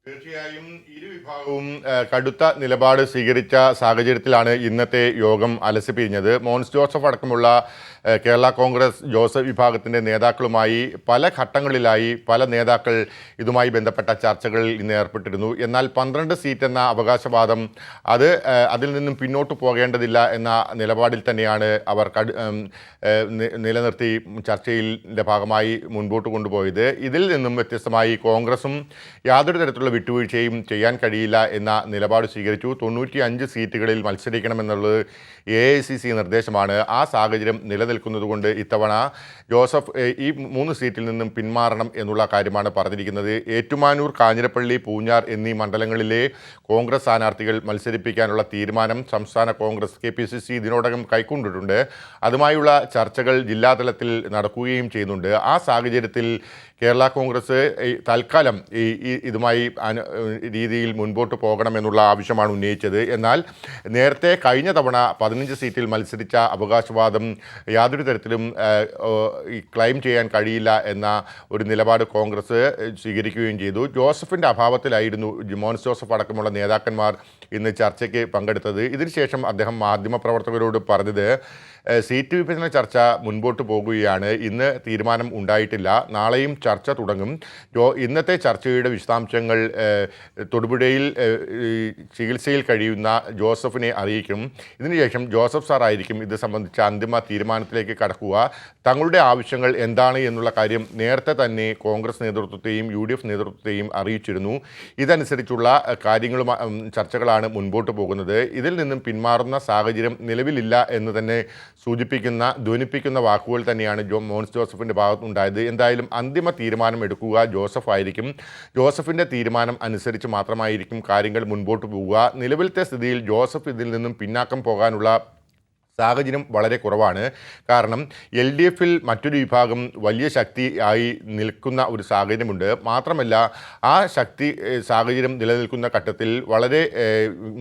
തീർച്ചയായും ഇരു വിഭാഗവും കടുത്ത നിലപാട് സ്വീകരിച്ച സാഹചര്യത്തിലാണ് ഇന്നത്തെ യോഗം അലസിപ്പിരിഞ്ഞത്. മോൻസ് ജോസഫ് അടക്കമുള്ള കേരള കോൺഗ്രസ് ജോസഫ് വിഭാഗത്തിൻ്റെ നേതാക്കളുമായി പല ഘട്ടങ്ങളിലായി പല നേതാക്കൾ ഇതുമായി ബന്ധപ്പെട്ട ചർച്ചകളിൽ ഇന്ന് ഏർപ്പെട്ടിരുന്നു. എന്നാൽ 12 സീറ്റ് എന്ന അവകാശവാദം അതിൽ നിന്നും പിന്നോട്ട് പോകേണ്ടതില്ല എന്ന നിലപാടിൽ തന്നെയാണ് അവർ നിലനിർത്തി ചർച്ചയിലെ ഭാഗമായി മുൻപോട്ട് കൊണ്ടുപോയത്. ഇതിൽ നിന്നും വ്യത്യസ്തമായി കോൺഗ്രസും യാതൊരു തരത്തിലുള്ള വിട്ടുവീഴ്ചയും ചെയ്യാൻ കഴിയില്ല എന്ന നിലപാട് സ്വീകരിച്ചു. 95 സീറ്റുകളിൽ മത്സരിക്കണമെന്നുള്ളത് AICC നിർദ്ദേശമാണ്. ആ സാഹചര്യം നിലനിൽക്കുന്നതുകൊണ്ട് ഇത്തവണ ജോസഫ് ഈ 3 സീറ്റിൽ നിന്നും പിന്മാറണം എന്നുള്ള കാര്യമാണ് പറഞ്ഞിരിക്കുന്നത്. ഏറ്റുമാനൂർ, കാഞ്ഞിരപ്പള്ളി, പൂഞ്ഞാർ എന്നീ മണ്ഡലങ്ങളിലെ കോൺഗ്രസ് സ്ഥാനാർത്ഥികൾ മത്സരിപ്പിക്കാനുള്ള തീരുമാനം സംസ്ഥാന കോൺഗ്രസ് KPCC ഇതിനോടകം കൈക്കൊണ്ടിട്ടുണ്ട്. അതുമായുള്ള ചർച്ചകൾ ജില്ലാതലത്തിൽ നടക്കുകയും ചെയ്യുന്നുണ്ട്. ആ സാഹചര്യത്തിൽ കേരള കോൺഗ്രസ് തൽക്കാലം ഇതുമായി രീതിയിൽ മുൻപോട്ട് പോകണമെന്നുള്ള ആവശ്യമാണ് ഉന്നയിച്ചത്. എന്നാൽ നേരത്തെ കഴിഞ്ഞ തവണ 15 സീറ്റിൽ മത്സരിച്ച അവകാശവാദം യാതൊരു തരത്തിലും ക്ലെയിം ചെയ്യാൻ കഴിയില്ല എന്ന ഒരു നിലപാട് കോൺഗ്രസ് സ്വീകരിക്കുകയും ചെയ്തു. ജോസഫിൻ്റെ അഭാവത്തിലായിരുന്നു മോൻസ് ജോസഫ് അടക്കമുള്ള നേതാക്കന്മാർ ഇന്ന് ചർച്ചയ്ക്ക് പങ്കെടുത്തത്. ഇതിനുശേഷം അദ്ദേഹം മാധ്യമപ്രവർത്തകരോട് പറഞ്ഞത് സീറ്റ് വിഭജന ചർച്ച മുൻപോട്ട് പോകുകയാണ്. ഇന്ന് തീരുമാനം ഉണ്ടായിട്ടില്ല. നാളെയും ചർച്ച തുടങ്ങും. ഇന്നത്തെ ചർച്ചയുടെ വിശദാംശങ്ങൾ തൊടുപുഴയിൽ ചികിത്സയിൽ കഴിയുന്ന ജോസഫിനെ അറിയിക്കും. ഇതിനുശേഷം ജോസഫ് സാർ ആയിരിക്കും ഇത് സംബന്ധിച്ച അന്തിമ തീരുമാനത്തിലേക്ക് കടക്കുക. തങ്ങളുടെ ആവശ്യങ്ങൾ എന്താണ് എന്നുള്ള കാര്യം നേരത്തെ തന്നെ കോൺഗ്രസ് നേതൃത്വത്തെയും UDF നേതൃത്വത്തെയും അറിയിച്ചിരുന്നു. ഇതനുസരിച്ചുള്ള ചർച്ചകളാണ് മുൻപോട്ട് പോകുന്നത്. ഇതിൽ നിന്നും പിന്മാറുന്ന സാഹചര്യം നിലവിലില്ല എന്ന് തന്നെ ധ്വനിപ്പിക്കുന്ന വാക്കുകൾ തന്നെയാണ് മോൻസ് ജോസഫിൻ്റെ ഭാഗത്തുണ്ടായത്. എന്തായാലും അന്തിമ തീരുമാനം എടുക്കുക ജോസഫ് ആയിരിക്കും. ജോസഫിൻ്റെ തീരുമാനം അനുസരിച്ച് മാത്രമായിരിക്കും കാര്യങ്ങൾ മുൻപോട്ട് പോവുക. നിലവിലത്തെ സ്ഥിതിയിൽ ജോസഫ് ഇതിൽ നിന്നും പിന്നാക്കം പോകാനുള്ള സാഹചര്യം വളരെ കുറവാണ്. കാരണം LDFിൽ മറ്റൊരു വിഭാഗം വലിയ ശക്തി ആയി നിൽക്കുന്ന ഒരു സാഹചര്യമുണ്ട്. മാത്രമല്ല ആ സാഹചര്യം നിലനിൽക്കുന്ന ഘട്ടത്തിൽ വളരെ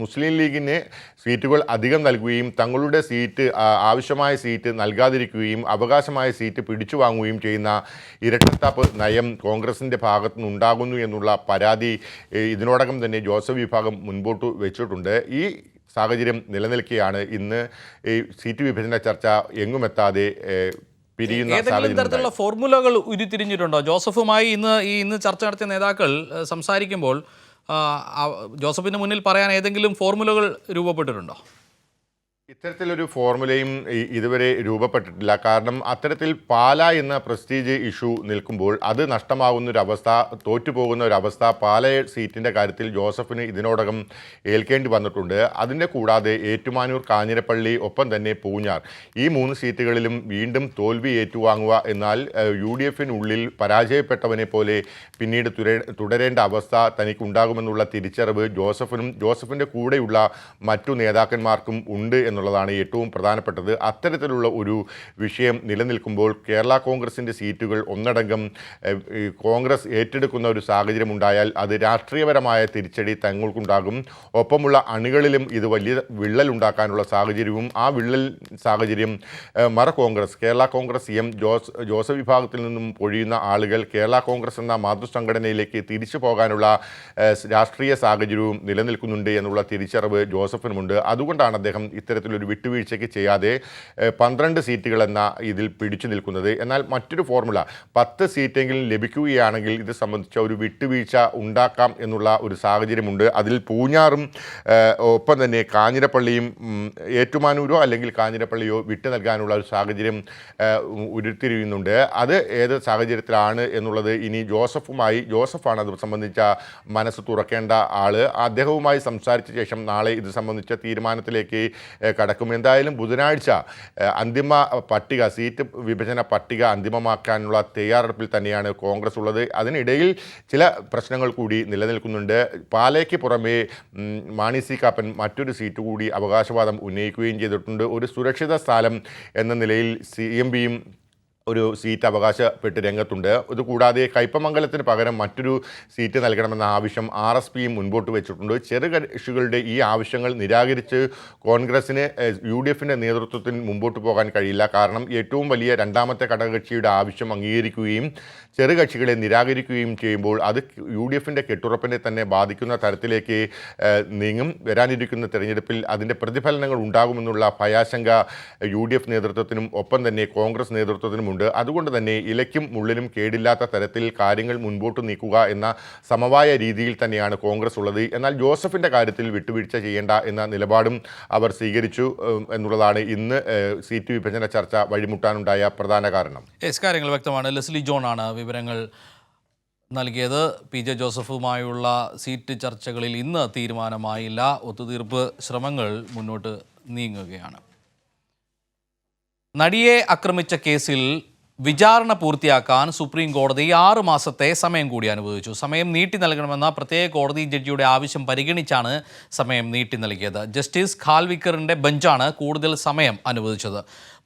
മുസ്ലിം ലീഗിന് സീറ്റുകൾ അധികം നൽകുകയും തങ്ങളുടെ ആവശ്യമായ സീറ്റ് നൽകാതിരിക്കുകയും അവകാശമായ സീറ്റ് പിടിച്ചു വാങ്ങുകയും ചെയ്യുന്ന ഇരട്ടത്താപ്പ് നയം കോൺഗ്രസിൻ്റെ ഭാഗത്തു നിന്നുണ്ടാകുന്നു എന്നുള്ള പരാതി ഇതിനോടകം തന്നെ ജോസഫ് വിഭാഗം മുൻപോട്ട് വെച്ചിട്ടുണ്ട്. ഈ സാഹചര്യം നിലനിൽക്കുകയാണ് ഇന്ന് ഈ സീറ്റ് വിഭജന ചർച്ച എങ്ങുമെത്താതെ പിരിയുന്ന ഏതെങ്കിലും തരത്തിലുള്ള ഫോർമുലകൾ ഉരുത്തിരിഞ്ഞിട്ടുണ്ടോ? ജോസഫുമായി ഇന്ന് ചർച്ച നടത്തിയ നേതാക്കൾ സംസാരിക്കുമ്പോൾ ജോസഫിന് മുന്നിൽ പറയാൻ ഏതെങ്കിലും ഫോർമുലകൾ രൂപപ്പെട്ടിട്ടുണ്ടോ? ഇത്തരത്തിലൊരു ഫോർമുലയും ഇതുവരെ രൂപപ്പെട്ടിട്ടില്ല. കാരണം അത്തരത്തിൽ പാല എന്ന പ്രസ്റ്റീജ് ഇഷ്യൂ നിൽക്കുമ്പോൾ അത് നഷ്ടമാകുന്നൊരവസ്ഥ, തോറ്റുപോകുന്ന ഒരവസ്ഥ പാല സീറ്റിൻ്റെ കാര്യത്തിൽ ജോസഫിന് ഇതിനോടകം ഏൽക്കേണ്ടി വന്നിട്ടുണ്ട്. അതിൻ്റെ കൂടാതെ ഏറ്റുമാനൂർ, കാഞ്ഞിരപ്പള്ളി, ഒപ്പം തന്നെ പൂഞ്ഞാർ, ഈ 3 സീറ്റുകളിലും വീണ്ടും തോൽവി ഏറ്റുവാങ്ങുക എന്നാൽ UDFിനുള്ളിൽ പരാജയപ്പെട്ടവനെ പോലെ പിന്നീട് തുടരേണ്ട അവസ്ഥ തനിക്കുണ്ടാകുമെന്നുള്ള തിരിച്ചറിവ് ജോസഫിൻ്റെ കൂടെയുള്ള മറ്റു നേതാക്കന്മാർക്കും ഉണ്ട് എന്നുള്ളതാണ് ഏറ്റവും പ്രധാനപ്പെട്ടത്. അത്തരത്തിലുള്ള ഒരു വിഷയം നിലനിൽക്കുമ്പോൾ കേരള കോൺഗ്രസിൻ്റെ സീറ്റുകൾ ഒന്നടങ്കം കോൺഗ്രസ് ഏറ്റെടുക്കുന്ന ഒരു സാഹചര്യം ഉണ്ടായാൽ അത് രാഷ്ട്രീയപരമായ തിരിച്ചടി തങ്ങൾക്കുണ്ടാകും. ഒപ്പമുള്ള അണികളിലും ഇത് വലിയ വിള്ളലുണ്ടാക്കാനുള്ള സാഹചര്യവും ആ വിള്ളൽ സാഹചര്യം കേരള കോൺഗ്രസ് ജോസഫ് വിഭാഗത്തിൽ നിന്നും പൊഴിയുന്ന ആളുകൾ കേരള കോൺഗ്രസ് എന്ന മാതൃസംഘടനയിലേക്ക് തിരിച്ചു പോകാനുള്ള രാഷ്ട്രീയ സാഹചര്യവും നിലനിൽക്കുന്നുണ്ട് എന്നുള്ള തിരിച്ചറിവ് ജോസഫിനുമുണ്ട്. അതുകൊണ്ടാണ് അദ്ദേഹം ഇത്തരത്തിലൊരു വിട്ടുവീഴ്ചയ്ക്ക് ചെയ്യാതെ 12 സീറ്റുകൾ എന്ന ഇതിൽ പിടിച്ചു നിൽക്കുന്നത്. എന്നാൽ മറ്റൊരു ഫോർമുല 10 സീറ്റെങ്കിലും ലഭിക്കുകയാണെങ്കിൽ ഇത് സംബന്ധിച്ച ഒരു വിട്ടുവീഴ്ച ഉണ്ടാക്കാം എന്നുള്ള ഒരു സാഹചര്യമുണ്ട്. അതിൽ പൂഞ്ഞാറും ഒപ്പം തന്നെ കാഞ്ഞിരപ്പള്ളിയും ഏറ്റുമാനൂരോ അല്ലെങ്കിൽ കാഞ്ഞിരപ്പള്ളിയോ വിട്ടു നൽകാനുള്ള ഒരു സാഹചര്യം ഉരുത്തിരിയുന്നുണ്ട്. അത് ഏത് സാഹചര്യത്തിലാണ് എന്നുള്ളത് ഇനി ജോസഫാണ് അത് സംബന്ധിച്ച മനസ്സ് തുറക്കേണ്ട ആൾ. അദ്ദേഹവുമായി സംസാരിച്ച ശേഷം നാളെ ഇത് സംബന്ധിച്ച തീരുമാനത്തിലേക്ക് കടക്കും. എന്തായാലും ബുധനാഴ്ച അന്തിമ പട്ടിക, സീറ്റ് വിഭജന പട്ടിക അന്തിമമാക്കാനുള്ള തയ്യാറെടുപ്പിൽ തന്നെയാണ് കോൺഗ്രസ് ഉള്ളത്. അതിനിടയിൽ ചില പ്രശ്നങ്ങൾ കൂടി നിലനിൽക്കുന്നുണ്ട്. പാലയ്ക്ക് പുറമേ മാണി സി കാപ്പൻ മറ്റൊരു സീറ്റ് കൂടി അവകാശവാദം ഉന്നയിക്കുകയും ചെയ്തിട്ടുണ്ട്. ഒരു സുരക്ഷിത സ്ഥലം എന്ന നിലയിൽ CMBയും ഒരു സീറ്റ് അവകാശപ്പെട്ട് രംഗത്തുണ്ട്. ഇതുകൂടാതെ കയ്പമംഗലത്തിന് പകരം മറ്റൊരു സീറ്റ് നൽകണമെന്ന ആവശ്യം RSPയും മുൻപോട്ട് വെച്ചിട്ടുണ്ട്. ചെറുകക്ഷികളുടെ ഈ ആവശ്യങ്ങൾ നിരാകരിച്ച് കോൺഗ്രസിന് UDFിൻ്റെ നേതൃത്വത്തിൽ മുമ്പോട്ട് പോകാൻ കഴിയില്ല. കാരണം ഏറ്റവും വലിയ രണ്ടാമത്തെ ഘടകകക്ഷിയുടെ ആവശ്യം അംഗീകരിക്കുകയും ചെറുകക്ഷികളെ നിരാകരിക്കുകയും ചെയ്യുമ്പോൾ അത് UDFിൻ്റെ കെട്ടുറപ്പിനെ തന്നെ ബാധിക്കുന്ന തരത്തിലേക്ക് നീങ്ങും. വരാനിരിക്കുന്ന തെരഞ്ഞെടുപ്പിൽ അതിൻ്റെ പ്രതിഫലനങ്ങൾ ഉണ്ടാകുമെന്നുള്ള ഭയാശങ്ക UDF നേതൃത്വത്തിനും ഒപ്പം തന്നെ കോൺഗ്രസ് നേതൃത്വത്തിനും ഉണ്ട്. അതുകൊണ്ട് തന്നെ ഇലയ്ക്കും മുള്ളിലും കേടില്ലാത്ത തരത്തിൽ കാര്യങ്ങൾ മുൻപോട്ട് നീക്കുക എന്ന സമവായ രീതിയിൽ തന്നെയാണ് കോൺഗ്രസ് ഉള്ളത്. എന്നാൽ ജോസഫിൻ്റെ കാര്യത്തിൽ വിട്ടുവീഴ്ച ചെയ്യേണ്ട എന്ന നിലപാടും അവർ സ്വീകരിച്ചു എന്നുള്ളതാണ് ഇന്ന് സീറ്റ് വിഭജന ചർച്ച വഴിമുട്ടാനുണ്ടായ പ്രധാന കാരണം. കാര്യങ്ങൾ വ്യക്തമാണ്. ലെസ്ലി ജോൺ ആണ് വിവരങ്ങൾ നൽകിയത്. PJ ജോസഫുമായുള്ള സീറ്റ് ചർച്ചകളിൽ ഇന്ന് തീരുമാനമായില്ല. ഒത്തുതീർപ്പ് ശ്രമങ്ങൾ മുന്നോട്ട് നീങ്ങുകയാണ്. നടിയെ ആക്രമിച്ച കേസിൽ വിചാരണ പൂർത്തിയാക്കാൻ സുപ്രീം കോടതി 6 മാസത്തെ സമയം കൂടി അനുവദിച്ചു. സമയം നീട്ടി നൽകണമെന്ന പ്രത്യേക കോടതി ജഡ്ജിയുടെ ആവശ്യം പരിഗണിച്ചാണ് സമയം നീട്ടി നൽകിയത്. ജസ്റ്റിസ് ഖാൽവിക്കറിൻ്റെ ബെഞ്ചാണ് കൂടുതൽ സമയം അനുവദിച്ചത്.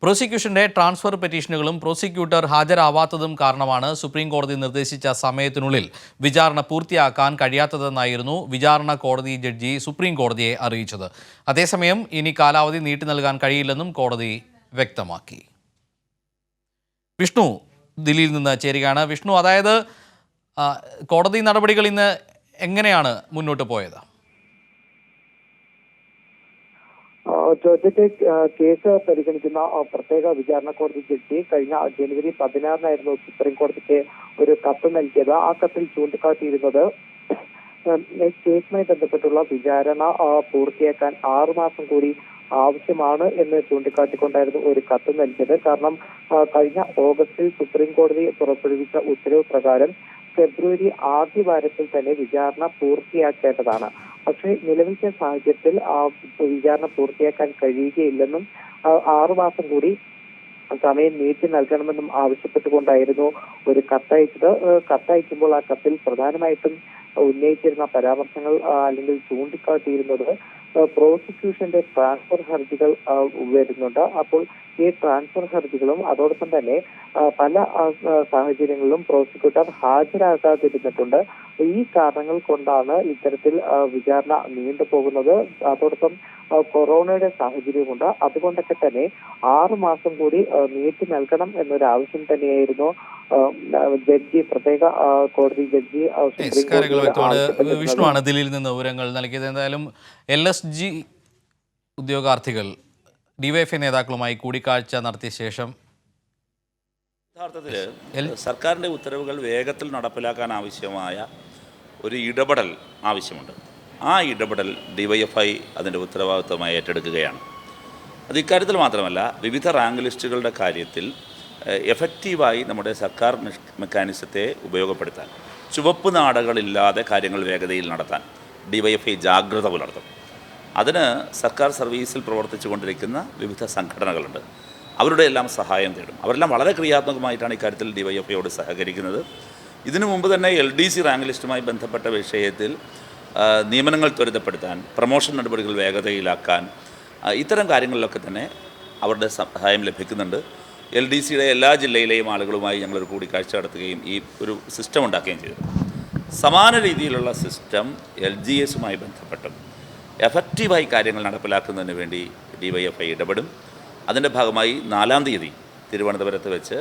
പ്രോസിക്യൂഷന്റെ ട്രാൻസ്ഫർ പെറ്റീഷനുകളും പ്രോസിക്യൂട്ടർ ഹാജരാവാത്തതും കാരണമാണ് സുപ്രീം കോടതി നിർദ്ദേശിച്ച സമയത്തിനുള്ളിൽ വിചാരണ പൂർത്തിയാക്കാൻ കഴിയാത്തതെന്നായിരുന്നു വിചാരണ കോടതി ജഡ്ജി സുപ്രീം കോടതിയെ അറിയിച്ചത്. അതേസമയം ഇനി കാലാവധി നീട്ടി നൽകാൻ കഴിയില്ലെന്നും കോടതി വ്യക്തമാക്കി. വിഷ്ണു ദില്ലിയിൽ നിന്ന് ചേരുകയാണ്. വിഷ്ണു, അതായത് കോടതി നടപടികൾ ഇന്ന് എങ്ങനെയാണ് മുന്നോട്ട് പോയത്? ജോർജറ്റ് കേസ് പരിഗണിക്കുന്ന പ്രത്യേക വിചാരണ കോടതി ജഡ്ജി കഴിഞ്ഞ ജനുവരി 16 സുപ്രീം കോടതിക്ക് ഒരു കത്ത് നൽകിയത്. ആ കത്തിൽ ചൂണ്ടിക്കാട്ടിയിരുന്നത് കേസുമായി ബന്ധപ്പെട്ടുള്ള വിചാരണ പൂർത്തിയാക്കാൻ 6 മാസം കൂടി ആവശ്യമാണ് എന്ന് ചൂണ്ടിക്കാട്ടിക്കൊണ്ടായിരുന്നു ഒരു കത്ത് നൽകിയത്. കാരണം കഴിഞ്ഞ ഓഗസ്റ്റിൽ സുപ്രീം കോടതി പുറപ്പെടുവിച്ച ഉത്തരവ് പ്രകാരം ഫെബ്രുവരി ആദ്യ വാരത്തിൽ തന്നെ വിചാരണ പൂർത്തിയാക്കേണ്ടതാണ്. പക്ഷേ നിലവിലത്തെ സാഹചര്യത്തിൽ വിചാരണ പൂർത്തിയാക്കാൻ കഴിയുകയില്ലെന്നും 6 മാസം കൂടി സമയം നീട്ടി നൽകണമെന്നും ആവശ്യപ്പെട്ടുകൊണ്ടായിരുന്നു ഒരു കത്തയച്ചത്. കത്തയക്കുമ്പോൾ ആ കത്തിൽ പ്രധാനമായിട്ടും ഉന്നയിച്ചിരുന്ന പരാമർശങ്ങൾ അല്ലെങ്കിൽ ചൂണ്ടിക്കാട്ടിയിരുന്നത് പ്രോസിക്യൂഷന്റെ ട്രാൻസ്ഫർ ഹർജികൾ വരുന്നുണ്ട്. അപ്പോൾ ഈ ട്രാൻസ്ഫർ ഹർജികളും അതോടൊപ്പം തന്നെ പല സാഹചര്യങ്ങളിലും പ്രോസിക്യൂട്ടർ ഹാജരാകാതിരുന്നിട്ടുണ്ട്. ഈ കാരണങ്ങൾ കൊണ്ടാണ് ഇത്തരത്തിൽ വിചാരണ നീണ്ടുപോകുന്നത്. അതോടൊപ്പം കൊറോണയുടെ സാഹചര്യമുണ്ട്. അതുകൊണ്ടൊക്കെ തന്നെ 6 മാസം കൂടി നീട്ടി നൽകണം എന്നൊരു ആവശ്യം തന്നെയായിരുന്നു ജഡ്ജി, പ്രത്യേക കോടതി ജഡ്ജി വിഷ്ണുവാണ് ദില്ലിയിൽ നിന്ന് വിവരങ്ങൾ നൽകിയത്. എന്തായാലും LSG ഉദ്യോഗാർത്ഥികൾ DYFI നേതാക്കളുമായി കൂടിക്കാഴ്ച നടത്തിയ ശേഷം യഥാർത്ഥത്തിൽ സർക്കാരിൻ്റെ ഉത്തരവുകൾ വേഗത്തിൽ നടപ്പിലാക്കാൻ ആവശ്യമായ ഒരു ഇടപെടൽ ആവശ്യമുണ്ട്. ആ ഇടപെടൽ DYFI അതിൻ്റെ ഉത്തരവാദിത്വമായി ഏറ്റെടുക്കുകയാണ്. അത് ഇക്കാര്യത്തിൽ മാത്രമല്ല, വിവിധ റാങ്ക് ലിസ്റ്റുകളുടെ കാര്യത്തിൽ എഫക്റ്റീവായി നമ്മുടെ സർക്കാർ മെക്കാനിസത്തെ ഉപയോഗപ്പെടുത്താൻ, ചുവപ്പ് നാടകളില്ലാതെ കാര്യങ്ങൾ വേഗതയിൽ നടത്താൻ DYFI ജാഗ്രത പുലർത്തും. അതിന് സർക്കാർ സർവീസിൽ പ്രവർത്തിച്ചു കൊണ്ടിരിക്കുന്ന വിവിധ സംഘടനകളുണ്ട്. അവരുടെ എല്ലാം സഹായം തേടും. അവരെല്ലാം വളരെ ക്രിയാത്മകമായിട്ടാണ് ഇക്കാര്യത്തിൽ DYFIയോട് സഹകരിക്കുന്നത്. ഇതിനു മുമ്പ് തന്നെ LDC റാങ്ക് ലിസ്റ്റുമായി ബന്ധപ്പെട്ട വിഷയത്തിൽ നിയമനങ്ങൾ ത്വരിതപ്പെടുത്താൻ, പ്രമോഷൻ നടപടികൾ വേഗതയിലാക്കാൻ, ഇത്തരം കാര്യങ്ങളിലൊക്കെ തന്നെ അവരുടെ സഹായം ലഭിക്കുന്നുണ്ട്. LDCയുടെ എല്ലാ ജില്ലയിലെയും ആളുകളുമായി ഞങ്ങളൊരു കൂടിക്കാഴ്ച നടത്തുകയും ഈ ഒരു സിസ്റ്റം ഉണ്ടാക്കുകയും ചെയ്തു. സമാന രീതിയിലുള്ള സിസ്റ്റം LGSുമായി ബന്ധപ്പെട്ടും എഫക്റ്റീവായി കാര്യങ്ങൾ നടപ്പിലാക്കുന്നതിന് വേണ്ടി DYFI ഇടപെടും. അതിൻ്റെ ഭാഗമായി 4-ാം തീയതി തിരുവനന്തപുരത്ത് വെച്ച്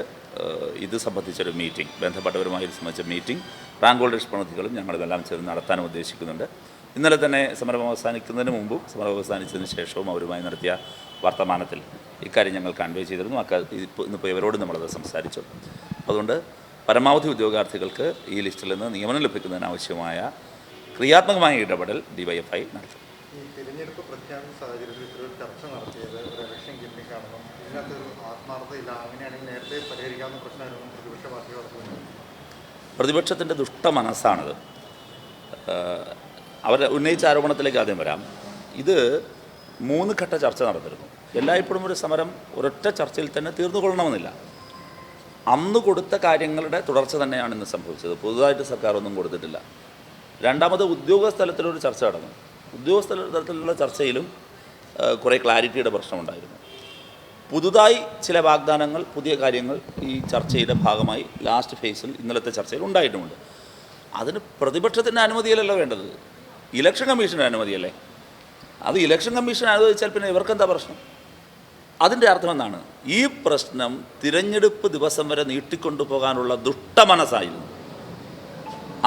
ഇത് സംബന്ധിച്ചൊരു മീറ്റിംഗ്, ബന്ധപ്പെട്ടവരുമായി സംബന്ധിച്ച മീറ്റിംഗ് റാങ്ക് ഹോൾഡേഴ്സ് പ്രതിനിധികളും ഞങ്ങളുമെല്ലാം ചേർന്ന് നടത്താനും ഉദ്ദേശിക്കുന്നുണ്ട്. ഇന്നലെ തന്നെ സമരം അവസാനിക്കുന്നതിന് മുമ്പും സമരം അവസാനിച്ചതിന് ശേഷവും അവരുമായി നടത്തിയ വർത്തമാനത്തിൽ ഇക്കാര്യം ഞങ്ങൾ കൺവേ ചെയ്തിരുന്നു. ഇന്നിപ്പോൾ ഇവരോട് നമ്മളത് സംസാരിച്ചു. അതുകൊണ്ട് പരമാവധി ഉദ്യോഗാർത്ഥികൾക്ക് ഈ ലിസ്റ്റിൽ നിന്ന് നിയമനം ലഭിക്കുന്നതിനാവശ്യമായ ക്രിയാത്മകമായ ഇടപെടൽ DYFI നടത്തും. ഈ തിരഞ്ഞെടുപ്പ് പ്രഖ്യാപന സാഹചര്യത്തിൽ ഇത്രയൊരു ചർച്ച നടത്തിയത് ഒരു ഇലക്ഷൻ ഗിമ്മിക്കാണെന്നും ഇതിനകത്തൊരു ആത്മാർത്ഥതയില്ല, അങ്ങനെയാണെങ്കിൽ നേരത്തെ പരിഹരിക്കാവുന്ന പ്രശ്നമായിരുന്നു പ്രതിപക്ഷ പാർട്ടികൾ. പ്രതിപക്ഷത്തിൻ്റെ ദുഷ്ട മനസ്സാണത്. അവർ ഉന്നയിച്ച ആരോപണത്തിലേക്ക് ആദ്യം വരാം. ഇത് 3 ഘട്ട ചർച്ച നടന്നിരുന്നു. എല്ലായ്പ്പോഴും ഒരു സമരം ഒരൊറ്റ ചർച്ചയിൽ തന്നെ തീർന്നുകൊള്ളണമെന്നില്ല. അന്ന് കൊടുത്ത കാര്യങ്ങളുടെ തുടർച്ച തന്നെയാണ് ഇന്ന് സംഭവിച്ചത്. പുതുതായിട്ട് സർക്കാർ ഒന്നും കൊടുത്തിട്ടില്ല. രണ്ടാമത് ഉദ്യോഗസ്ഥലത്തിലൊരു ചർച്ച നടന്നു. ഉദ്യോഗസ്ഥലത്തിലുള്ള ചർച്ചയിലും കുറേ ക്ലാരിറ്റിയുടെ പ്രശ്നമുണ്ടായിരുന്നു. പുതുതായി ചില വാഗ്ദാനങ്ങൾ, പുതിയ കാര്യങ്ങൾ ഈ ചർച്ചയുടെ ഭാഗമായി ലാസ്റ്റ് ഫേസിൽ ഇന്നലത്തെ ചർച്ചയിൽ ഉണ്ടായിട്ടുമുണ്ട്. അതിന് പ്രതിപക്ഷത്തിൻ്റെ അനുമതിയല്ലല്ലോ വേണ്ടത്, ഇലക്ഷൻ കമ്മീഷൻ്റെ അനുമതിയല്ലേ. അത് ഇലക്ഷൻ കമ്മീഷൻ അനുവദിച്ചാൽ പിന്നെ ഇവർക്കെന്താ പ്രശ്നം? അതിൻ്റെ അർത്ഥം എന്താണ്? ഈ പ്രശ്നം തിരഞ്ഞെടുപ്പ് ദിവസം വരെ നീട്ടിക്കൊണ്ടു പോകാനുള്ള ദുഷ്ടമനസ്സായിരുന്നു.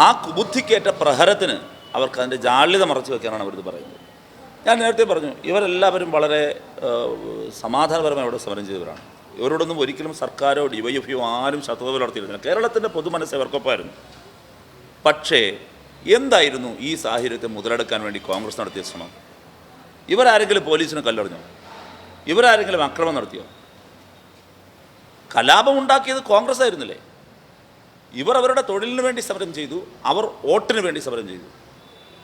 ആ കുബുദ്ധിക്കേറ്റ പ്രഹരത്തിന് അവർക്ക് അതിൻ്റെ ജാള്യത മറച്ചു വയ്ക്കാനാണ് അവരിത് പറയുന്നത്. ഞാൻ നേരത്തെ പറഞ്ഞു, ഇവരെല്ലാവരും വളരെ സമാധാനപരമായി അവിടെ സമരം ചെയ്തവരാണ്. ഇവരോടൊന്നും ഒരിക്കലും സർക്കാരോ ഡിവൈഎഫ്ഐയോ ആരും ശത്രുത പുലർത്തിയിരുന്നില്ല. കേരളത്തിൻ്റെ പൊതുമനസ്സ് ഇവർക്കൊപ്പമായിരുന്നു. പക്ഷേ എന്തായിരുന്നു ഈ സാഹചര്യത്തെ മുതലെടുക്കാൻ വേണ്ടി കോൺഗ്രസ് നടത്തിയ ശ്രമം? ഇവരാരെങ്കിലും പോലീസിന് കല്ലെറിഞ്ഞോ? ഇവരാരെങ്കിലും അക്രമം നടത്തിയോ? കലാപമുണ്ടാക്കിയത് കോൺഗ്രസ് ആയിരുന്നില്ലേ? ഇവർ അവരുടെ തൊഴിലിന് വേണ്ടി സമരം ചെയ്തു, അവർ വോട്ടിന് വേണ്ടി സമരം ചെയ്തു.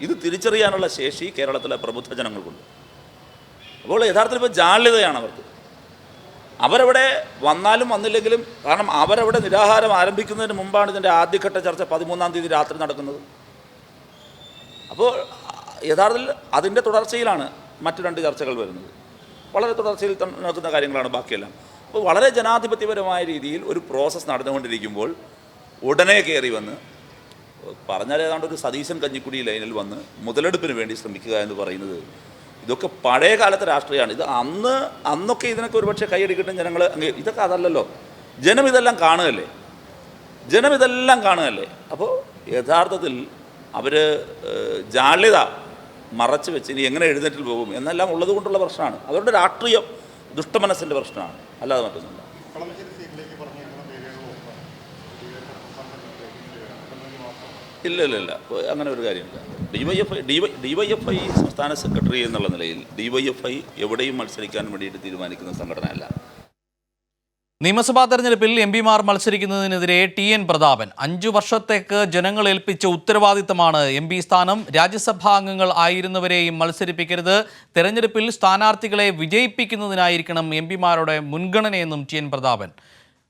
ഇത് തിരിച്ചറിയാനുള്ള ശേഷി കേരളത്തിലെ പ്രബുദ്ധ ജനങ്ങൾക്കുണ്ട്. അപ്പോൾ യഥാർത്ഥത്തിൽ ഇപ്പോൾ ജാള്യതയാണ് അവർക്ക്. അവരവിടെ വന്നാലും വന്നില്ലെങ്കിലും, കാരണം അവരവിടെ നിരാഹാരം ആരംഭിക്കുന്നതിന് മുമ്പാണ് ഇതിൻ്റെ ആദ്യഘട്ട ചർച്ച 13-ാം തീയതി രാത്രി നടക്കുന്നത്. അപ്പോൾ യഥാർത്ഥത്തിൽ അതിൻ്റെ തുടർച്ചയിലാണ് മറ്റു 2 ചർച്ചകൾ വരുന്നത്. വളരെ തുടർച്ചയിൽ നടക്കുന്ന കാര്യങ്ങളാണ് ബാക്കിയെല്ലാം. അപ്പോൾ വളരെ ജനാധിപത്യപരമായ രീതിയിൽ ഒരു പ്രോസസ്സ് നടന്നുകൊണ്ടിരിക്കുമ്പോൾ ഉടനെ കയറി വന്ന് പറഞ്ഞാൽ ഏതാണ്ട് ഒരു സതീശൻ കഞ്ഞിക്കുടി ലൈനിൽ വന്ന് മുതലെടുപ്പിന് വേണ്ടി ശ്രമിക്കുക എന്ന് പറയുന്നത്, ഇതൊക്കെ പഴയ കാലത്തെ രാഷ്ട്രീയമാണ്. ഇത് അന്നൊക്കെ ഇതിനൊക്കെ ഒരുപക്ഷെ കൈയടിക്കിട്ടും ജനങ്ങൾ, ഇതൊക്കെ അതല്ലല്ലോ. ജനം ഇതെല്ലാം കാണുകയല്ലേ. അപ്പോൾ യഥാർത്ഥത്തിൽ അവർ ജാള്യത മറച്ചു വെച്ച് ഇനി എങ്ങനെ എഴുന്നേറ്റിൽ പോകും എന്നെല്ലാം ഉള്ളത് കൊണ്ടുള്ള പ്രശ്നമാണ്. അവരുടെ രാഷ്ട്രീയ ദുഷ്ടമനസ്സിൻ്റെ പ്രശ്നമാണ്, അല്ലാതെ മറ്റൊന്നുമില്ല. ഇല്ല, അങ്ങനെ ഒരു കാര്യമില്ല. ഡിവൈഎഫ്ഐ സംസ്ഥാന സെക്രട്ടറി എന്നുള്ള നിലയിൽ ഡിവൈഎഫ്ഐ എവിടെയും മത്സരിക്കാൻ വേണ്ടിയിട്ട് തീരുമാനിക്കുന്ന സംഘടനയല്ല. നിയമസഭാ തെരഞ്ഞെടുപ്പിൽ എംപിമാർ മത്സരിക്കുന്നതിനെതിരെ TN പ്രതാപൻ 5 വർഷത്തേക്ക് ജനങ്ങൾ ഏൽപ്പിച്ച ഉത്തരവാദിത്തമാണ് MP സ്ഥാനം. രാജ്യസഭാ അംഗങ്ങൾ ആയിരുന്നവരെയും മത്സരിപ്പിക്കരുത്. തെരഞ്ഞെടുപ്പിൽ സ്ഥാനാർത്ഥികളെ വിജയിപ്പിക്കുന്നതിനായിരിക്കണം എംപിമാരുടെ മുൻഗണനയെന്നും TN പ്രതാപൻ.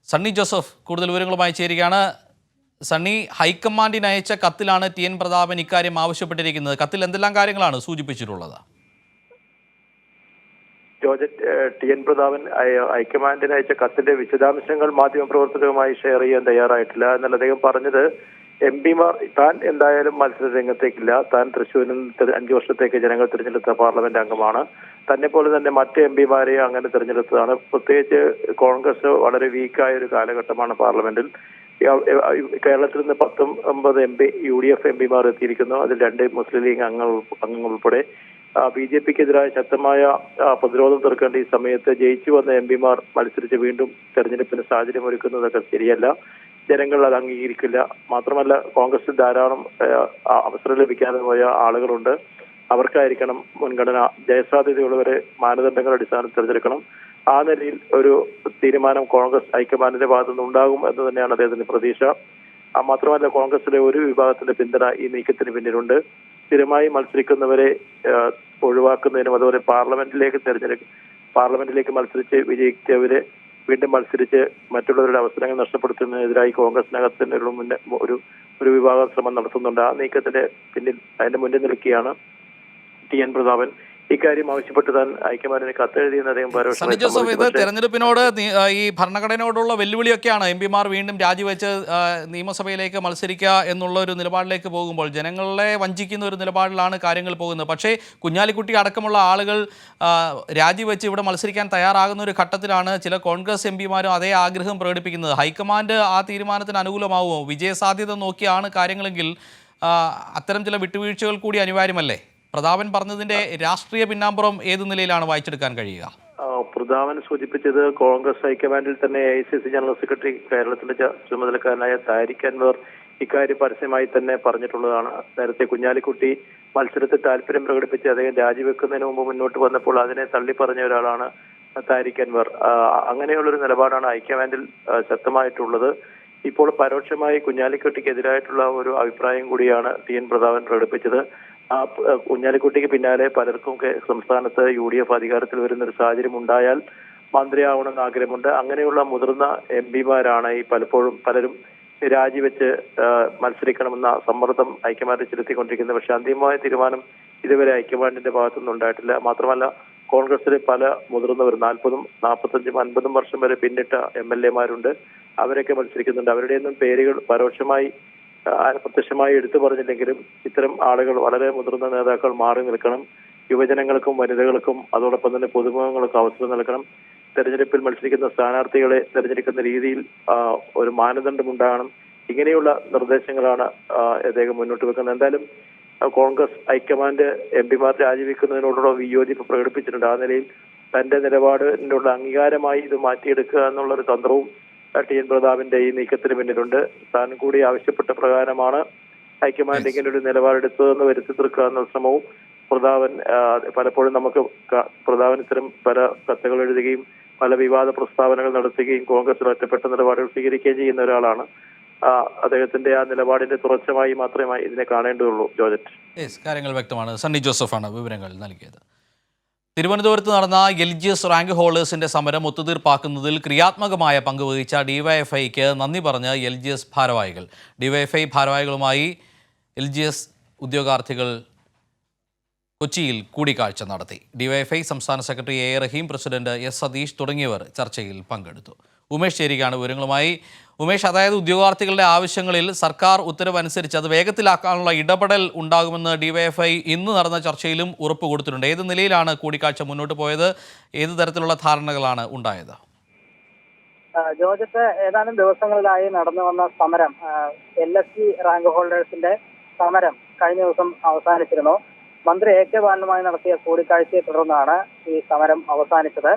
സണ്ണി ജോസഫ് കൂടുതൽ വിവരങ്ങളുമായി ചേരുകയാണ്. സണ്ണി, ഹൈക്കമാൻഡിന് അയച്ച കത്തിലാണ് TN പ്രതാപൻ ഇക്കാര്യം ആവശ്യപ്പെട്ടിരിക്കുന്നത്. കത്തിൽ എന്തെല്ലാം കാര്യങ്ങളാണ് സൂചിപ്പിച്ചിട്ടുള്ളത്? TN പ്രതാപൻ ഹൈക്കമാൻഡിന് അയച്ച കത്തിന്റെ വിശദാംശങ്ങൾ മാധ്യമപ്രവർത്തകരുമായി ഷെയർ ചെയ്യാൻ തയ്യാറായിട്ടില്ല. എന്നാൽ അദ്ദേഹം പറഞ്ഞത് എംപിമാർ താൻ എന്തായാലും മത്സര രംഗത്തേക്കില്ല. താൻ തൃശ്ശൂരിൽ 5 വർഷത്തേക്ക് ജനങ്ങൾ തിരഞ്ഞെടുത്ത പാർലമെന്റ് അംഗമാണ്. തന്നെ പോലെ തന്നെ മറ്റ് എംപിമാരെ അങ്ങനെ തിരഞ്ഞെടുത്തതാണ്. പ്രത്യേകിച്ച് കോൺഗ്രസ് വളരെ വീക്കായ ഒരു കാലഘട്ടമാണ് പാർലമെന്റിൽ. കേരളത്തിൽ നിന്ന് 19 MP UDF എംപിമാർ എത്തിയിരിക്കുന്നു. അതിൽ 2 മുസ്ലിം ലീഗ് അംഗങ്ങൾ ഉൾപ്പെടെ BJPക്കെതിരായ ശക്തമായ പ്രതിരോധം തീർക്കേണ്ട ഈ സമയത്ത് ജയിച്ചു വന്ന എംപിമാർ മത്സരിച്ച് വീണ്ടും തെരഞ്ഞെടുപ്പിന് സാഹചര്യം ഒരുക്കുന്നതൊക്കെ ശരിയല്ല. ജനങ്ങൾ അത് അംഗീകരിക്കില്ല. മാത്രമല്ല, കോൺഗ്രസിൽ ധാരാളം അവസരം ലഭിക്കാതെ പോയ ആളുകളുണ്ട്. അവർക്കായിരിക്കണം മുൻഗണന. ജയസാധ്യതയുള്ളവരെ മാനദണ്ഡങ്ങളുടെ അടിസ്ഥാനത്തിൽ തിരഞ്ഞെടുക്കണം. ആ നിലയിൽ ഒരു തീരുമാനം കോൺഗ്രസ് ഹൈക്കമാൻഡിന്റെ ഭാഗത്തുനിന്ന് ഉണ്ടാകും എന്ന് തന്നെയാണ് അദ്ദേഹത്തിന്റെ പ്രതീക്ഷ. മാത്രമല്ല, കോൺഗ്രസിലെ ഒരു വിഭാഗത്തിന്റെ പിന്തുണ ഈ നീക്കത്തിന് പിന്നിലുണ്ട്. സ്ഥിരമായി മത്സരിക്കുന്നവരെ ഒഴിവാക്കുന്നതിനും അതുപോലെ പാർലമെന്റിലേക്ക് മത്സരിച്ച് വിജയിച്ചവരെ വീണ്ടും മത്സരിച്ച് മറ്റുള്ളവരുടെ അവസരങ്ങൾ നഷ്ടപ്പെടുത്തുന്നതിനെതിരായി കോൺഗ്രസിനകത്ത് ഒരു വിഭാഗം ശ്രമം നടത്തുന്നുണ്ട്. ആ നീക്കത്തിന്റെ പിന്നിൽ അതിന്റെ മുന്നിൽ നിൽക്കുകയാണ് TN പ്രതാപൻ. ഇക്കാര്യം ആവശ്യപ്പെട്ട് താൻ ഹൈക്കമാൻഡിന് കത്തെഴുതിയെന്ന് അദ്ദേഹം സണ്ണി ജോസഫ്, ഇത് തെരഞ്ഞെടുപ്പിനോട് ഈ ഭരണഘടനയോടുള്ള വെല്ലുവിളിയൊക്കെയാണ്. എംപിമാർ വീണ്ടും രാജിവെച്ച് നിയമസഭയിലേക്ക് മത്സരിക്കുക എന്നുള്ള ഒരു നിലപാടിലേക്ക് പോകുമ്പോൾ ജനങ്ങളെ വഞ്ചിക്കുന്ന ഒരു നിലപാടിലാണ് കാര്യങ്ങൾ പോകുന്നത്. പക്ഷേ കുഞ്ഞാലിക്കുട്ടി അടക്കമുള്ള ആളുകൾ രാജിവെച്ച് ഇവിടെ മത്സരിക്കാൻ തയ്യാറാകുന്ന ഒരു ഘട്ടത്തിലാണ് ചില കോൺഗ്രസ് എംപിമാരും അതേ ആഗ്രഹം പ്രകടിപ്പിക്കുന്നത്. ഹൈക്കമാൻഡ് ആ തീരുമാനത്തിന് അനുകൂലമാവുമോ? വിജയസാധ്യത നോക്കിയാണ് കാര്യങ്ങളെങ്കിൽ അത്തരം ചില വിട്ടുവീഴ്ചകൾ കൂടി അനിവാര്യമല്ലേ? പ്രതാപൻ പറഞ്ഞതിന്റെ രാഷ്ട്രീയ പിന്നാമ്പുറം ഏത് നിലയിലാണ് വായിച്ചെടുക്കാൻ കഴിയുക? പ്രതാപൻ സൂചിപ്പിച്ചത് കോൺഗ്രസ് ഹൈക്കമാൻഡിൽ തന്നെ AICC ജനറൽ സെക്രട്ടറി കേരളത്തിന്റെ ചുമതലക്കാരനായ താരിഖ് അൻവർ ഇക്കാര്യം പരസ്യമായി തന്നെ പറഞ്ഞിട്ടുള്ളതാണ്. നേരത്തെ കുഞ്ഞാലിക്കുട്ടി മത്സരത്തിൽ താല്പര്യം പ്രകടിപ്പിച്ച് അദ്ദേഹം രാജിവെക്കുന്നതിന് മുമ്പ് മുന്നോട്ട് വന്നപ്പോൾ അതിനെ തള്ളിപ്പറഞ്ഞ ഒരാളാണ് താരിഖ് അൻവർ. അങ്ങനെയുള്ളൊരു നിലപാടാണ് ഹൈക്കമാൻഡിൽ ശക്തമായിട്ടുള്ളത്. ഇപ്പോൾ പരോക്ഷമായി കുഞ്ഞാലിക്കുട്ടിക്കെതിരായിട്ടുള്ള ഒരു അഭിപ്രായം കൂടിയാണ് TN പ്രതാപൻ പ്രകടിപ്പിച്ചത്. ആ കുഞ്ഞാലിക്കുട്ടിക്ക് പിന്നാലെ പലർക്കും സംസ്ഥാനത്ത് UDF അധികാരത്തിൽ വരുന്ന ഒരു സാഹചര്യം ഉണ്ടായാൽ മന്ത്രിയാവണമെന്ന് ആഗ്രഹമുണ്ട്. അങ്ങനെയുള്ള മുതിർന്ന എംപിമാരാണ് ഈ പലരും രാജിവെച്ച് മത്സരിക്കണമെന്ന സമ്മർദ്ദം ഹൈക്കമാൻഡ് ചെലുത്തിക്കൊണ്ടിരിക്കുന്നത്. പക്ഷെ അന്തിമമായ തീരുമാനം ഇതുവരെ ഹൈക്കമാൻഡിന്റെ ഭാഗത്തുനിന്ന് ഉണ്ടായിട്ടില്ല. മാത്രമല്ല, കോൺഗ്രസിലെ പല മുതിർന്നവർ 40, 45, 50 വർഷം വരെ പിന്നിട്ട MLA-മാരുണ്ട്. അവരൊക്കെ മത്സരിക്കുന്നുണ്ട്. അവരുടെയൊന്നും പേരുകൾ പരോക്ഷമായി പ്രത്യക്ഷമായി എടുത്തു പറഞ്ഞില്ലെങ്കിലും ഇത്തരം ആളുകൾ, വളരെ മുതിർന്ന നേതാക്കൾ മാറി നിൽക്കണം. യുവജനങ്ങൾക്കും വനിതകൾക്കും അതോടൊപ്പം തന്നെ പൊതുമുഖങ്ങൾക്കും അവസരം നൽകണം. തെരഞ്ഞെടുപ്പിൽ മത്സരിക്കുന്ന സ്ഥാനാർത്ഥികളെ തെരഞ്ഞെടുക്കുന്ന രീതിയിൽ ഒരു മാനദണ്ഡമുണ്ടാകണം. ഇങ്ങനെയുള്ള നിർദ്ദേശങ്ങളാണ് അദ്ദേഹം മുന്നോട്ട് വെക്കുന്നത്. എന്തായാലും കോൺഗ്രസ് ഹൈക്കമാൻഡ് MP-മാർ രാജിവെക്കുന്നതിനോടുള്ള വിയോജിപ്പ് പ്രകടിപ്പിച്ചിട്ടുണ്ട്. ആ നിലയിൽ തന്റെ നിലപാടിനുള്ള അംഗീകാരമായി ഇത് മാറ്റിയെടുക്കുക എന്നുള്ളൊരു തന്ത്രവും TN പ്രതാപന്റെ ഈ നീക്കത്തിന് പിന്നിലുണ്ട്. താൻ കൂടി ആവശ്യപ്പെട്ട പ്രകാരമാണ് ഹൈക്കമാൻഡ് ഇങ്ങനെ ഒരു നിലപാടെടുത്തതെന്ന് വരുത്തി തീർക്കുക എന്ന ശ്രമവും പ്രതാപൻ പലപ്പോഴും പ്രതാപൻ ഇത്തരം പല കത്തുകൾ എഴുതുകയും പല വിവാദ പ്രസ്താവനകൾ നടത്തുകയും കോൺഗ്രസിൽ ഒറ്റപ്പെട്ട നിലപാടുകൾ സ്വീകരിക്കുകയും ചെയ്യുന്ന ഒരാളാണ്. അദ്ദേഹത്തിന്റെ ആ നിലപാടിന്റെ തുടർച്ചയായി മാത്രമേ ഇതിനെ കാണേണ്ടതുള്ളൂ. ജോർജറ്റ്, കാര്യങ്ങൾ വ്യക്തമാണ്. സണ്ണി ജോസഫാണ് വിവരങ്ങൾ നൽകിയത്. തിരുവനന്തപുരത്ത് നടന്ന LGS റാങ്ക് ഹോൾഡേഴ്സിന്റെ സമരം ഒത്തുതീർപ്പാക്കുന്നതിൽ ക്രിയാത്മകമായ പങ്കുവഹിച്ച DYFIക്ക് നന്ദി പറഞ്ഞ് LGS ഭാരവാഹികൾ. DYFI ഭാരവാഹികളുമായി LGS ഉദ്യോഗാർത്ഥികൾ കൊച്ചിയിൽ കൂടിക്കാഴ്ച നടത്തി. DYFI സംസ്ഥാന secretary A. Rahim, president S. Satheesh തുടങ്ങിയവർ ചർച്ചയിൽ പങ്കെടുത്തു. ഉമേഷ് ചേരിക്കാണ് വിവരങ്ങളുമായി. ഉമേഷ്, അതായത് ഉദ്യോഗാർത്ഥികളുടെ ആവശ്യങ്ങളിൽ സർക്കാർ ഉത്തരവ് അനുസരിച്ച് അത് വേഗത്തിലാക്കാനുള്ള ഇടപെടൽ ഉണ്ടാകുമെന്ന് DYFI ഇന്ന് നടന്ന ചർച്ചയിലും ഉറപ്പ് കൊടുത്തിട്ടുണ്ട്. ഏത് നിലയിലാണ് കൂടിക്കാഴ്ച മുന്നോട്ട് പോയത്? ഏത് തരത്തിലുള്ള ധാരണകളാണ് ഉണ്ടായത്? ജോർജറ്റ്, ഏതാനും ദിവസങ്ങളിലായി നടന്നു വന്ന സമരം, LSG റാങ്ക് ഹോൾഡേഴ്സിന്റെ സമരം കഴിഞ്ഞ ദിവസം അവസാനിച്ചിരുന്നു. മന്ത്രി AK ബാലനുമായി നടത്തിയ കൂടിക്കാഴ്ചയെ തുടർന്നാണ് ഈ സമരം അവസാനിച്ചത്.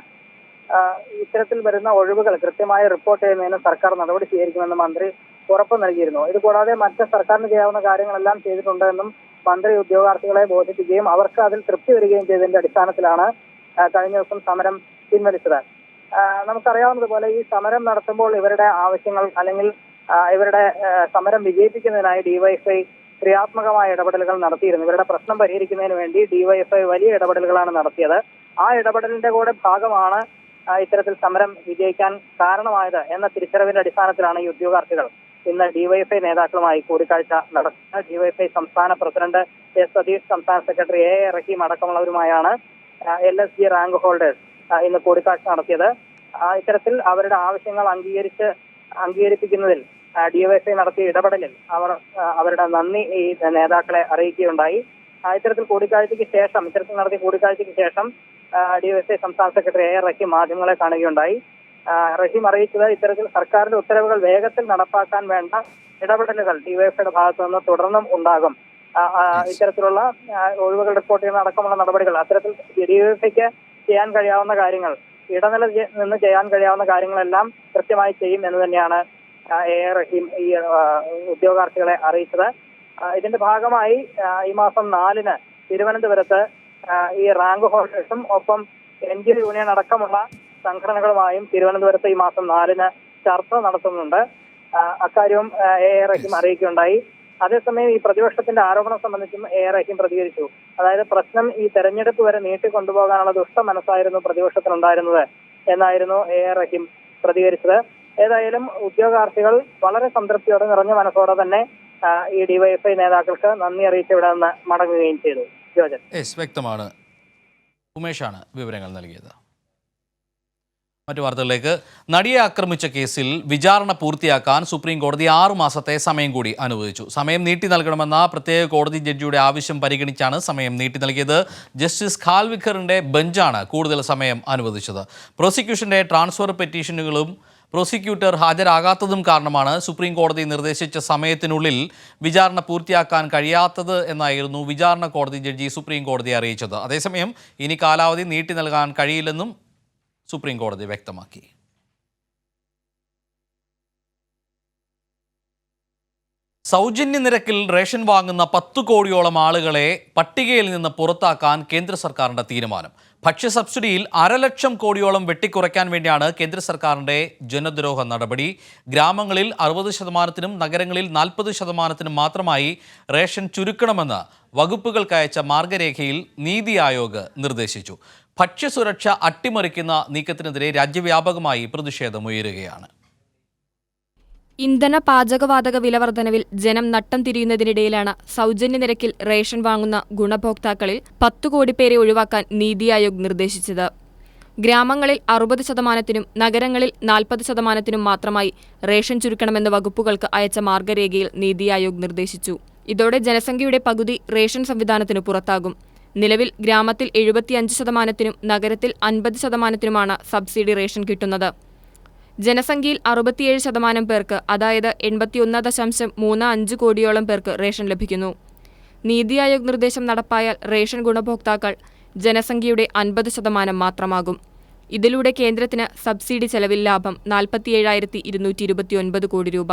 ഇത്തരത്തിൽ വരുന്ന ഒഴിവുകൾ കൃത്യമായി റിപ്പോർട്ട് ചെയ്യുന്നതിന് സർക്കാർ നടപടി സ്വീകരിക്കുമെന്ന് മന്ത്രി ഉറപ്പ് നൽകിയിരുന്നു. ഇതുകൂടാതെ മറ്റ് സർക്കാരിന് ചെയ്യാവുന്ന കാര്യങ്ങളെല്ലാം ചെയ്തിട്ടുണ്ടെന്നും മന്ത്രി ഉദ്യോഗാർത്ഥികളെ ബോധിപ്പിക്കുകയും അവർക്ക് അതിൽ തൃപ്തി വരികയും ചെയ്തതിന്റെ അടിസ്ഥാനത്തിലാണ് കഴിഞ്ഞ ദിവസം സമരം പിൻവലിച്ചത്. നമുക്കറിയാവുന്നതുപോലെ ഈ സമരം നടത്തുമ്പോൾ ഇവരുടെ ആവശ്യങ്ങൾ അല്ലെങ്കിൽ ഇവരുടെ സമരം വിജയിപ്പിക്കുന്നതിനായി DYFI ക്രിയാത്മകമായ ഇടപെടലുകൾ നടത്തിയിരുന്നു. ഇവരുടെ പ്രശ്നം പരിഹരിക്കുന്നതിന് വേണ്ടി DYFI വലിയ ഇടപെടലുകളാണ് നടത്തിയത്. ആ ഇടപെടലിന്റെ കൂടെ ഭാഗമാണ് ഇത്തരത്തിൽ സമരം വിജയിക്കാൻ കാരണമായത് എന്ന തിരിച്ചറിവിന്റെ അടിസ്ഥാനത്തിലാണ് ഈ ഉദ്യോഗാർത്ഥികൾ ഇന്ന് DYFI നേതാക്കളുമായി കൂടിക്കാഴ്ച നടത്തുന്നത്. DYFI സംസ്ഥാന പ്രസിഡന്റ് S. സതീഷ്, സംസ്ഥാന സെക്രട്ടറി A. റഹീം അടക്കമുള്ളവരുമായാണ് LSG റാങ്ക് ഹോൾഡേഴ്സ് ഇന്ന് കൂടിക്കാഴ്ച നടത്തിയത്. ഇത്തരത്തിൽ അവരുടെ ആവശ്യങ്ങൾ അംഗീകരിപ്പിക്കുന്നതിൽ DYFI നടത്തിയ ഇടപെടലിൽ അവരുടെ നന്ദി ഈ നേതാക്കളെ അറിയിക്കുകയുണ്ടായി. ഇത്തരത്തിൽ നടത്തിയ കൂടിക്കാഴ്ചയ്ക്ക് ശേഷം DYFI സംസ്ഥാന സെക്രട്ടറി A. റഹീം മാധ്യമങ്ങളെ കാണുകയുണ്ടായി. റഹീം അറിയിച്ചത് ഇത്തരത്തിൽ സർക്കാരിന്റെ ഉത്തരവുകൾ വേഗത്തിൽ നടപ്പാക്കാൻ വേണ്ട ഇടപെടലുകൾ DYFIയുടെ ഭാഗത്തു നിന്ന് തുടർന്നും ഉണ്ടാകും. ഇത്തരത്തിലുള്ള ഒഴിവുകൾ റിപ്പോർട്ട് ചെയ്യുന്ന അടക്കമുള്ള നടപടികൾ, അത്തരത്തിൽ DYFIക്ക് ചെയ്യാൻ കഴിയാവുന്ന കാര്യങ്ങൾ, ഇടനില നിന്ന് ചെയ്യാൻ കഴിയാവുന്ന കാര്യങ്ങളെല്ലാം കൃത്യമായി ചെയ്യും എന്ന് തന്നെയാണ് A. റഹീം ഈ ഉദ്യോഗാർത്ഥികളെ അറിയിച്ചത്. ഇതിന്റെ ഭാഗമായി ഈ മാസം 4-ന് തിരുവനന്തപുരത്ത് ഈ റാങ്ക് ഹോൾഡേഴ്സും ഒപ്പം NGO യൂണിയൻ അടക്കമുള്ള സംഘടനകളുമായും തിരുവനന്തപുരത്ത് ഈ മാസം 4-ന് ചർച്ച നടത്തുന്നുണ്ട്. അക്കാര്യവും A. റഹീം അറിയിക്കുകയുണ്ടായി. അതേസമയം ഈ പ്രതിപക്ഷത്തിന്റെ ആരോപണം സംബന്ധിച്ചും A. റഹീം പ്രതികരിച്ചു. അതായത് പ്രശ്നം ഈ തെരഞ്ഞെടുപ്പ് വരെ നീട്ടിക്കൊണ്ടുപോകാനുള്ള ദുഷ്ട മനസ്സായിരുന്നു പ്രതിപക്ഷത്തിനുണ്ടായിരുന്നത് എന്നായിരുന്നു A. റഹീം പ്രതികരിച്ചത്. ഏതായാലും ഉദ്യോഗാർത്ഥികൾ വളരെ സംതൃപ്തിയോടെ, നിറഞ്ഞ മനസ്സോടെ തന്നെ ഈ DYFI നേതാക്കൾക്ക് നന്ദി അറിയിച്ച് ഇവിടെ നിന്ന് മടങ്ങുകയും ചെയ്തു. വ്യക്തമാണ്. ഉമേഷാണ് വിവരങ്ങൾ നൽകിയത്. മറ്റു വാർത്തകളിലേക്ക്. നടിയെ ആക്രമിച്ച കേസിൽ വിചാരണ പൂർത്തിയാക്കാൻ സുപ്രീം കോടതി 6 മാസത്തെ സമയം കൂടി അനുവദിച്ചു. സമയം നീട്ടി നൽകണമെന്ന പ്രത്യേക കോടതി ജഡ്ജിയുടെ ആവശ്യം പരിഗണിച്ചാണ് സമയം നീട്ടി നൽകിയത്. ജസ്റ്റിസ് ഖാൽവിഖറിന്റെ ബെഞ്ചാണ് കൂടുതൽ സമയം അനുവദിച്ചത്. പ്രോസിക്യൂഷന്റെ ട്രാൻസ്ഫർ പെറ്റീഷനുകളും പ്രോസിക്യൂട്ടർ ഹാജരാകാത്തതും കാരണമാണ് സുപ്രീം കോടതി നിർദ്ദേശിച്ച സമയത്തിനുള്ളിൽ വിചാരണ പൂർത്തിയാക്കാൻ കഴിയാത്തത് എന്നായിരുന്നു വിചാരണ കോടതി ജഡ്ജി സുപ്രീം കോടതിയെ അറിയിച്ചത്. അതേസമയം ഇനി കാലാവധി നീട്ടി നൽകാൻ കഴിയില്ലെന്നും സുപ്രീം കോടതി വ്യക്തമാക്കി. സൗജന്യ നിരക്കിൽ റേഷൻ വാങ്ങുന്ന 10 കോടിയോളം ആളുകളെ പട്ടികയിൽ നിന്ന് പുറത്താക്കാൻ കേന്ദ്ര സർക്കാരിൻ്റെ തീരുമാനം. ഭക്ഷ്യ സബ്സിഡിയിൽ 500,000 കോടിയോളം വെട്ടിക്കുറയ്ക്കാൻ വേണ്ടിയാണ് കേന്ദ്ര സർക്കാരിൻ്റെ ജനദ്രോഹ നടപടി. ഗ്രാമങ്ങളിൽ 60%-നും നഗരങ്ങളിൽ 40%-നും മാത്രമായി റേഷൻ ചുരുക്കണമെന്ന് വകുപ്പുകൾക്കയച്ച മാർഗരേഖയിൽ നീതി ആയോഗ് നിർദ്ദേശിച്ചു. ഭക്ഷ്യസുരക്ഷ അട്ടിമറിക്കുന്ന നീക്കത്തിനെതിരെ രാജ്യവ്യാപകമായി പ്രതിഷേധമുയരുകയാണ്. ഇന്ധന പാചകവാതക വില വർധനവിൽ ജനം നട്ടം തിരിയുന്നതിനിടയിലാണ് സൗജന്യ നിരക്കിൽ റേഷൻ വാങ്ങുന്ന ഗുണഭോക്താക്കളിൽ 10 കോടി പേരെ ഒഴിവാക്കാൻ നീതി ആയോഗ് നിർദ്ദേശിച്ചത്. ഗ്രാമങ്ങളിൽ 60%-നും നഗരങ്ങളിൽ 40%-നും മാത്രമായി റേഷൻ ചുരുക്കണമെന്ന് വകുപ്പുകൾക്ക് അയച്ച മാർഗരേഖയിൽ നീതി ആയോഗ് നിർദ്ദേശിച്ചു. ഇതോടെ ജനസംഖ്യയുടെ പകുതി റേഷൻ സംവിധാനത്തിനു പുറത്താകും. നിലവിൽ ഗ്രാമത്തിൽ 75%-നും നഗരത്തിൽ 50%-നുമാണ് സബ്സിഡി റേഷൻ കിട്ടുന്നത്. ജനസംഖ്യയിൽ 67% പേർക്ക്, അതായത് 81.35 കോടിയോളം പേർക്ക് റേഷൻ ലഭിക്കുന്നു. നീതി ആയോഗ് നിർദ്ദേശം നടപ്പായാൽ റേഷൻ ഗുണഭോക്താക്കൾ ജനസംഖ്യയുടെ 50% മാത്രമാകും. ഇതിലൂടെ കേന്ദ്രത്തിന് സബ്സിഡി ചെലവിൽ ലാഭം 47,229 കോടി രൂപ.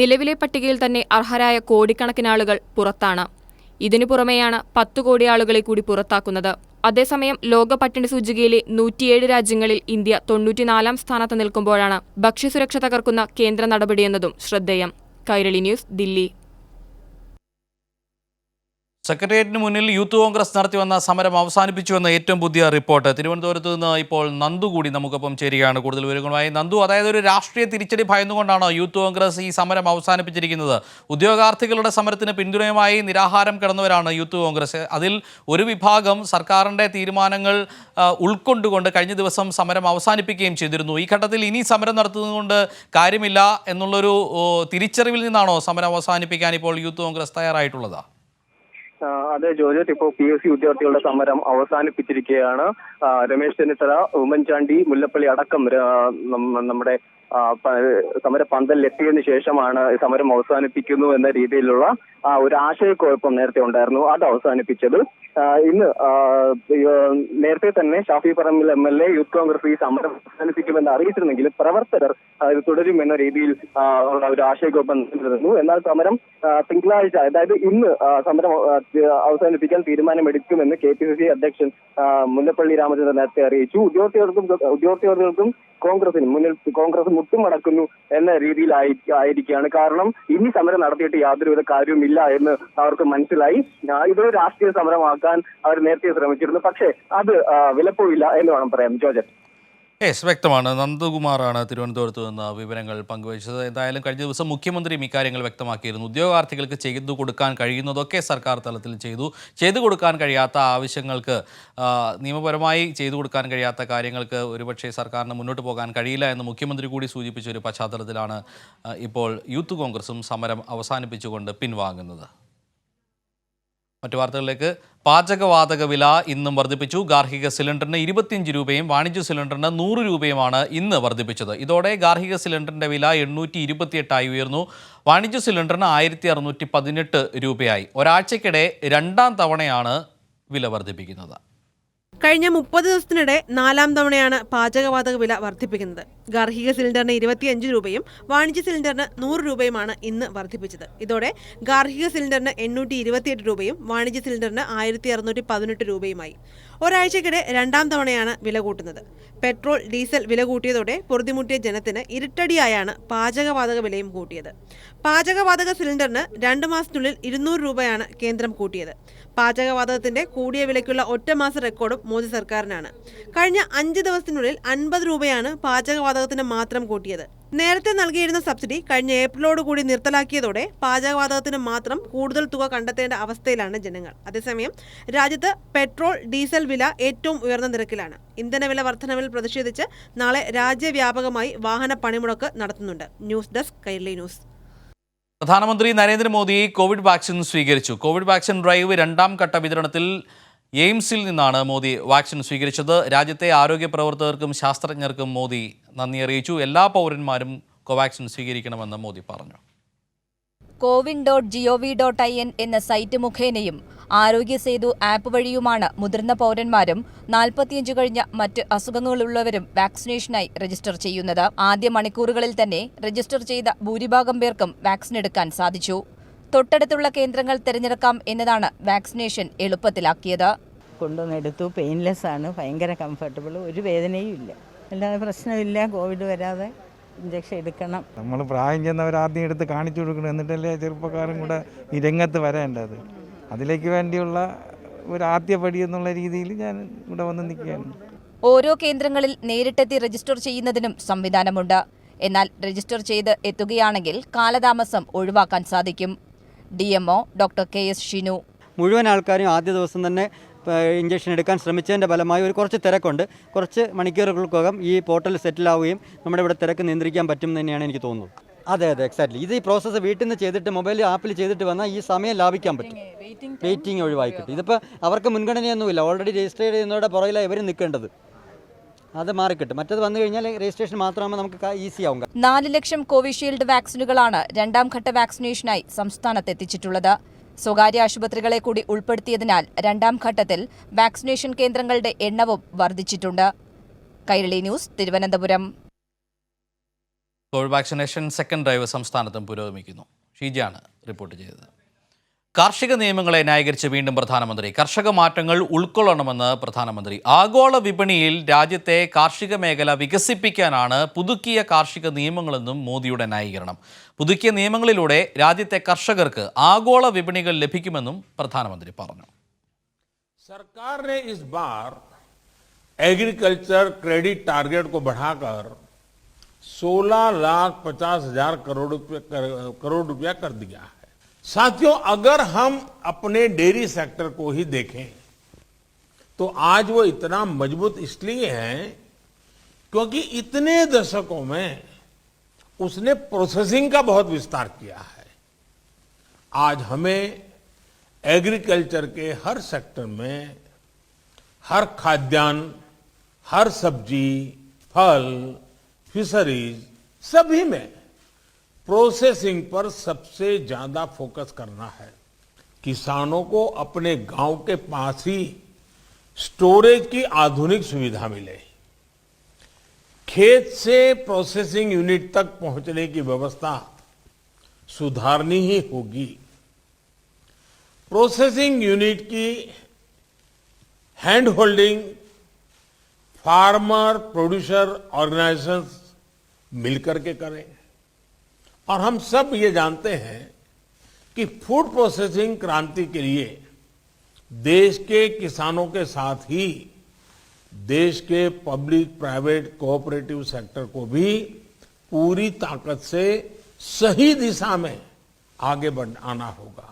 നിലവിലെ പട്ടികയിൽ തന്നെ അർഹരായ കോടിക്കണക്കിന് ആളുകൾ പുറത്താണ്. ഇതിനു പുറമെയാണ് 10 കോടി ആളുകളെ കൂടി പുറത്താക്കുന്നത്. അതേസമയം ലോക പട്ടിണി സൂചികയിലെ 107 രാജ്യങ്ങളിൽ ഇന്ത്യ 94-ാം സ്ഥാനത്ത് നിൽക്കുമ്പോഴാണ് ഭക്ഷ്യസുരക്ഷ തകർക്കുന്ന കേന്ദ്ര നടപടിയെന്നതും ശ്രദ്ധേയം. കൈരളി ന്യൂസ്, ദില്ലി. സെക്രട്ടേറിയറ്റിന് മുന്നിൽ യൂത്ത് കോൺഗ്രസ് നടത്തിവന്ന സമരം അവസാനിപ്പിച്ചുവെന്ന ഏറ്റവും പുതിയ റിപ്പോർട്ട്. തിരുവനന്തപുരത്ത് നിന്ന് ഇപ്പോൾ നന്ദു കൂടി നമുക്കൊപ്പം ചേരുകയാണ് കൂടുതൽ വിവരങ്ങളുമായി. നന്ദു, അതായത് ഒരു രാഷ്ട്രീയ തിരിച്ചടി ഭയന്നുകൊണ്ടാണ് യൂത്ത് കോൺഗ്രസ് ഈ സമരം അവസാനിപ്പിച്ചിരിക്കുന്നത്. ഉദ്യോഗാർത്ഥികളുടെ സമരത്തിന് പിന്തുണയുമായി നിരാഹാരം കിടന്നവരാണ് യൂത്ത് കോൺഗ്രസ്. അതിൽ ഒരു വിഭാഗം സർക്കാരിൻ്റെ തീരുമാനങ്ങൾ ഉൾക്കൊണ്ടുകൊണ്ട് കഴിഞ്ഞ ദിവസം സമരം അവസാനിപ്പിക്കുകയും ചെയ്തിരുന്നു. ഈ ഘട്ടത്തിൽ ഇനി സമരം നടത്തുന്നതുകൊണ്ട് കാര്യമില്ല എന്നുള്ളൊരു തിരിച്ചറിവിൽ നിന്നാണോ സമരം അവസാനിപ്പിക്കാൻ ഇപ്പോൾ യൂത്ത് കോൺഗ്രസ് തയ്യാറായിട്ടുള്ളത്? അതെ ജോർജറ്റ്, ഇപ്പോൾ PSC ഉദ്യോഗാർത്ഥികളുടെ സമരം അവസാനിപ്പിച്ചിരിക്കുകയാണ്. രമേശ് ചെന്നിത്തല, ഉമ്മൻചാണ്ടി, മുല്ലപ്പള്ളി അടക്കം നമ്മുടെ സമര പന്തലിലെത്തിയതിനു ശേഷമാണ് സമരം അവസാനിപ്പിക്കുന്നു എന്ന രീതിയിലുള്ള ഒരു ആശയക്കുഴപ്പം നേരത്തെ ഉണ്ടായിരുന്നു. അത് അവസാനിപ്പിച്ചത് ഇന്ന് നേരത്തെ തന്നെ ഷാഫി പറമ്പിൽ MLA യൂത്ത് കോൺഗ്രസ് ഈ സമരം അവസാനിപ്പിക്കുമെന്ന് അറിയിച്ചിരുന്നെങ്കിലും പ്രവർത്തകർ ഇത് തുടരുമെന്ന രീതിയിൽ ഉള്ള ഒരു ആശയക്കുഴപ്പം നിലനിന്നു. എന്നാൽ സമരം തിങ്കളാഴ്ച, അതായത് ഇന്ന് സമരം അവസാനിപ്പിക്കാൻ തീരുമാനമെടുക്കുമെന്ന് KPCC അധ്യക്ഷൻ മുല്ലപ്പള്ളി രാമചന്ദ്രൻ നേരത്തെ അറിയിച്ചു. ഉദ്യോഗാർത്ഥികൾക്കും കോൺഗ്രസിനും മുന്നിൽ കോൺഗ്രസ് മുട്ടുമടക്കുന്നു എന്ന രീതിയിൽ ആയിരിക്കുകയാണ്. കാരണം ഇനി സമരം നടത്തിയിട്ട് യാതൊരുവിധ കാര്യവുമില്ല എന്ന് അവർക്ക് മനസ്സിലായി. ഇതൊരു രാഷ്ട്രീയ സമരമാക്കാൻ അവർ നേരത്തെ ശ്രമിച്ചിരുന്നു. പക്ഷേ അത് വിലപ്പോയില്ല എന്ന് വേണം പറയാം. ജോർജറ്റ്, വ്യക്തമാണ്. നന്ദകുമാറാണ് തിരുവനന്തപുരത്ത് നിന്ന് വിവരങ്ങൾ പങ്കുവച്ചത്. എന്തായാലും കഴിഞ്ഞ ദിവസം മുഖ്യമന്ത്രിയും ഇക്കാര്യങ്ങൾ വ്യക്തമാക്കിയിരുന്നു. ഉദ്യോഗാർത്ഥികൾക്ക് ചെയ്തു കൊടുക്കാൻ കഴിയുന്നതൊക്കെ സർക്കാർ തലത്തിൽ ചെയ്തു കൊടുക്കാൻ കഴിയാത്ത ആവശ്യങ്ങൾക്ക്, നിയമപരമായി ചെയ്തു കൊടുക്കാൻ കഴിയാത്ത കാര്യങ്ങൾക്ക് ഒരുപക്ഷെ സർക്കാരിന് മുന്നോട്ട് പോകാൻ കഴിയില്ല എന്ന് മുഖ്യമന്ത്രി കൂടി സൂചിപ്പിച്ച ഒരു പശ്ചാത്തലത്തിലാണ് ഇപ്പോൾ യൂത്ത് കോൺഗ്രസും സമരം അവസാനിപ്പിച്ചുകൊണ്ട് പിൻവാങ്ങുന്നത്. മറ്റു വാർത്തകളിലേക്ക്. പാചകവാതക വില ഇന്നും വർദ്ധിപ്പിച്ചു. ഗാർഹിക സിലിണ്ടറിന് 25 രൂപയും വാണിജ്യ സിലിണ്ടറിന് 100 രൂപയുമാണ് ഇന്ന് വർദ്ധിപ്പിച്ചത്. ഇതോടെ ഗാർഹിക സിലിണ്ടറിൻ്റെ വില 828 ഉയർന്നു. വാണിജ്യ സിലിണ്ടറിന് 1618 രൂപയായി. ഒരാഴ്ചക്കിടെ 2ാം തവണയാണ് വില വർദ്ധിപ്പിക്കുന്നത്. കഴിഞ്ഞ 30 ദിവസത്തിനിടെ 4ാം തവണയാണ് പാചകവാതക വില വർദ്ധിപ്പിക്കുന്നത്. ഗാർഹിക സിലിണ്ടറിന് 25 രൂപയും വാണിജ്യ സിലിണ്ടറിന് 100 രൂപയുമാണ് ഇന്ന് വർദ്ധിപ്പിച്ചത്. ഇതോടെ ഗാർഹിക സിലിണ്ടറിന് 828 രൂപയും വാണിജ്യ സിലിണ്ടറിന് 1618 രൂപയുമായി. ഒരാഴ്ചക്കിടെ 2ാം തവണയാണ് വില കൂട്ടുന്നത്. പെട്രോൾ, ഡീസൽ വില കൂട്ടിയതോടെ പൊറുതിമുട്ടിയ ജനത്തിന് ഇരട്ടടിയായാണ് പാചകവാതക വിലയും കൂട്ടിയത്. പാചകവാതക സിലിണ്ടറിന് 2 മാസത്തിനുള്ളിൽ 200 രൂപയാണ് കേന്ദ്രം കൂട്ടിയത്. പാചകവാതകത്തിന്റെ കൂടിയ വിലയ്ക്കുള്ള ഒറ്റമാസ റെക്കോർഡും മോദി സർക്കാരിനാണ്. കഴിഞ്ഞ 5 ദിവസത്തിനുള്ളിൽ 50 രൂപയാണ് പാചകവാതകത്തിന് മാത്രം കൂട്ടിയത്. നേരത്തെ നൽകിയിരുന്ന സബ്സിഡി കഴിഞ്ഞ ഏപ്രിലോടുകൂടി നിർത്തലാക്കിയതോടെ പാചകവാതകത്തിന് മാത്രം കൂടുതൽ തുക കണ്ടെത്തേണ്ട അവസ്ഥയിലാണ് ജനങ്ങൾ. അതേസമയം രാജ്യത്ത് പെട്രോൾ, ഡീസൽ വില ഏറ്റവും ഉയർന്ന നിരക്കിലാണ്. ഇന്ധനവില വർധനവിൽ പ്രതിഷേധിച്ച് നാളെ രാജ്യവ്യാപകമായി വാഹന പണിമുടക്ക് നടത്തുന്നുണ്ട്. News desk, Kairali news. പ്രധാനമന്ത്രി നരേന്ദ്രമോദി കോവിഡ് വാക്സിൻ സ്വീകരിച്ചു. കോവിഡ് വാക്സിൻ ഡ്രൈവ് 2ാം ഘട്ട വിതരണത്തിൽ എയിംസിൽ നിന്നാണ് മോദി വാക്സിൻ സ്വീകരിച്ചത്. രാജ്യത്തെ ആരോഗ്യ പ്രവർത്തകർക്കും ശാസ്ത്രജ്ഞർക്കും മോദി നന്ദി അറിയിച്ചു. എല്ലാ പൗരന്മാരും കോവാക്സിൻ സ്വീകരിക്കണമെന്ന് മോദി പറഞ്ഞു. cowin.gov.in എന്ന സൈറ്റ് മുഖേനയും ആരോഗ്യ സേതു ആപ്പ് വഴിയുമാണ് മുതിർന്ന പൗരന്മാരും 45 കഴിഞ്ഞ മറ്റ് അസുഖങ്ങളുള്ളവരും വാക്സിനേഷനായി രജിസ്റ്റർ ചെയ്യുന്നത്. ആദ്യ മണിക്കൂറുകളിൽ തന്നെ രജിസ്റ്റർ ചെയ്ത ഭൂരിഭാഗം പേർക്കും വാക്സിൻ എടുക്കാൻ സാധിച്ചു. തൊട്ടടുത്തുള്ള കേന്ദ്രങ്ങൾ തിരഞ്ഞെടുക്കാം എന്നതാണ് വാക്സിനേഷൻ എളുപ്പത്തിലാക്കിയത്. കൊണ്ടുവന്നെടുത്തു. പെയിൻലെസ് ആണ്, ഭയങ്കര കംഫർട്ടബിൾ, ഒരു വേദനയും ഇല്ല, അല്ലാതെ പ്രശ്നമില്ല. കോവിഡ് വരാതെ ഇഞ്ചക്ഷൻ എടുക്കണം. നമ്മൾ പ്രായം ചെന്നവർ ആദ്യം എടുത്ത് കാണിച്ചു കൊടുക്കണം, എന്നിട്ടല്ലേ ചെറുപ്പക്കാരും കൂടെ ഈ രംഗത്ത് വരേണ്ടത്. അതിലേക്ക് വേണ്ടിയുള്ള ഒരു ആദ്യപടി എന്നുള്ള രീതിയിൽ ഞാൻ ഇവിടെ വന്ന് നിൽക്കുകയാണ്. ഓരോ കേന്ദ്രങ്ങളിൽ നേരിട്ടെത്തി രജിസ്റ്റർ ചെയ്യുന്നതിനും സംവിധാനമുണ്ട്. എന്നാൽ രജിസ്റ്റർ ചെയ്ത് എത്തുകയാണെങ്കിൽ കാലതാമസം ഒഴിവാക്കാൻ സാധിക്കും. DMO doctor KS Shinu. മുഴുവൻ ആൾക്കാരും ആദ്യ ദിവസം തന്നെ ഇഞ്ചക്ഷൻ എടുക്കാൻ ശ്രമിച്ചതിൻ്റെ ഫലമായി ഒരു കുറച്ച് തിരക്കുണ്ട്. കുറച്ച് മണിക്കൂറുകൾക്കകം ഈ പോർട്ടൽ സെറ്റിലാവുകയും നമ്മുടെ ഇവിടെ തിരക്ക് നിയന്ത്രിക്കാൻ പറ്റും തന്നെയാണ് എനിക്ക് തോന്നുന്നത്. അതെ എക്സാക്ട്ലി. ഇത് ഈ പ്രോസസ്സ് വീട്ടിൽ നിന്ന് ചെയ്തിട്ട് മൊബൈൽ ആപ്പിൽ ചെയ്തിട്ട് വന്നാൽ ഈ സമയം ലാഭിക്കാൻ പറ്റും. വെയിറ്റിംഗ് ഒഴിവാക്കി കിട്ടും. ഇതിപ്പോൾ അവർക്ക് മുൻഗണനയൊന്നുമില്ല. ഓൾറെഡി രജിസ്റ്റർ ചെയ്യുന്നവരുടെ പുറകിലാണ് ഇവർ നിൽക്കേണ്ടത്. അത് മാറിക്കിട്ടും. മറ്റത് വന്നു കഴിഞ്ഞാൽ രജിസ്ട്രേഷൻ മാത്രമാകുമ്പോൾ നമുക്ക് ഈസി ആവും. 4 ലക്ഷം കോവിഷീൽഡ് വാക്സിനുകളാണ് രണ്ടാം ഘട്ട വാക്സിനേഷനായി സംസ്ഥാനത്ത് എത്തിച്ചിട്ടുള്ളത്. സ്വകാര്യ ആശുപത്രികളെ കൂടി ഉൾപ്പെടുത്തിയതിനാൽ രണ്ടാം ഘട്ടത്തിൽ വാക്സിനേഷൻ കേന്ദ്രങ്ങളുടെ എണ്ണവും വർദ്ധിച്ചിട്ടുണ്ട്. Kairali news, Thiruvananthapuram. Covid vaccination second drive സംസ്ഥാനത്തും പുരോഗമിക്കുന്നു. ഷീജയാണ് റിപ്പോർട്ട് ചെയ്തത്. കാർഷിക നിയമങ്ങളെ ന്യായീകരിച്ച് വീണ്ടും പ്രധാനമന്ത്രി. കർഷക മാറ്റങ്ങൾ ഉൾക്കൊള്ളണമെന്ന് പ്രധാനമന്ത്രി. ആഗോള വിപണിയിൽ രാജ്യത്തെ കാർഷിക മേഖല വികസിപ്പിക്കാനാണ് പുതുക്കിയ കാർഷിക നിയമങ്ങളെന്നും മോദിയുടെ ന്യായീകരണം. പുതുക്കിയ നിയമങ്ങളിലൂടെ രാജ്യത്തെ കർഷകർക്ക് ആഗോള വിപണികൾ ലഭിക്കുമെന്നും പ്രധാനമന്ത്രി പറഞ്ഞു. സർക്കാർ ने इस बार एग्रीकल्चर क्रेडिट टारगेट को बढ़ाकर 16,50,000 करोड़ रुपया कर दिया है। साथियों, अगर हम अपने डेयरी सेक्टर को ही देखें तो आज वो इतना मजबूत इसलिए है क्योंकि इतने दशकों में उसने प्रोसेसिंग का बहुत विस्तार किया है। आज हमें एग्रीकल्चर के हर सेक्टर में, हर खाद्यान्न, हर सब्जी, फल, फिशरीज सभी में प्रोसेसिंग पर सबसे ज्यादा फोकस करना है। किसानों को अपने गांव के पास ही स्टोरेज की आधुनिक सुविधा मिले, खेत से प्रोसेसिंग यूनिट तक पहुंचने की व्यवस्था सुधारनी ही होगी। प्रोसेसिंग यूनिट की hand holding farmer producer organisations मिलकर के करें। और हम सब ये जानते हैं कि फूड प्रोसेसिंग क्रांति के लिए देश के किसानों के साथ ही देश के पब्लिक प्राइवेट कोऑपरेटिव सेक्टर को भी पूरी ताकत से सही दिशा में आगे बढ़ाना होगा.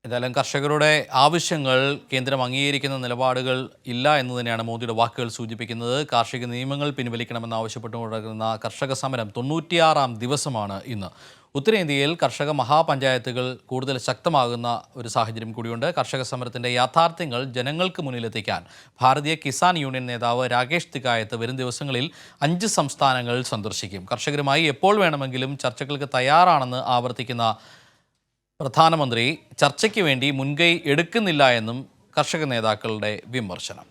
എന്തായാലും കർഷകരുടെ ആവശ്യങ്ങൾ കേന്ദ്രം അംഗീകരിക്കുന്ന നിലപാടുകൾ ഇല്ല എന്ന് തന്നെയാണ് മോദിയുടെ വാക്കുകൾ സൂചിപ്പിക്കുന്നത്. കാർഷിക നിയമങ്ങൾ പിൻവലിക്കണമെന്ന് ആവശ്യപ്പെട്ടുകൊണ്ടിരിക്കുന്ന കർഷക സമരം 96-ാം ദിവസമാണ് ഇന്ന്. ഉത്തരേന്ത്യയിൽ കർഷക മഹാപഞ്ചായത്തുകൾ കൂടുതൽ ശക്തമാകുന്ന ഒരു സാഹചര്യം കൂടിയുണ്ട്. കർഷക സമരത്തിൻ്റെ യാഥാർത്ഥ്യങ്ങൾ ജനങ്ങൾക്ക് മുന്നിലെത്തിക്കാൻ ഭാരതീയ കിസാൻ യൂണിയൻ നേതാവ് രാകേഷ് തികായത്ത് വരും ദിവസങ്ങളിൽ 5 സംസ്ഥാനങ്ങൾ സന്ദർശിക്കും. കർഷകരുമായി എപ്പോൾ വേണമെങ്കിലും ചർച്ചകൾക്ക് തയ്യാറാണെന്ന് ആവർത്തിക്കുന്ന പ്രധാനമന്ത്രി ചർച്ചയ്ക്ക് വേണ്ടി മുൻകൈ എടുക്കുന്നില്ല എന്നും കർഷക നേതാക്കളുടെ വിമർശനം.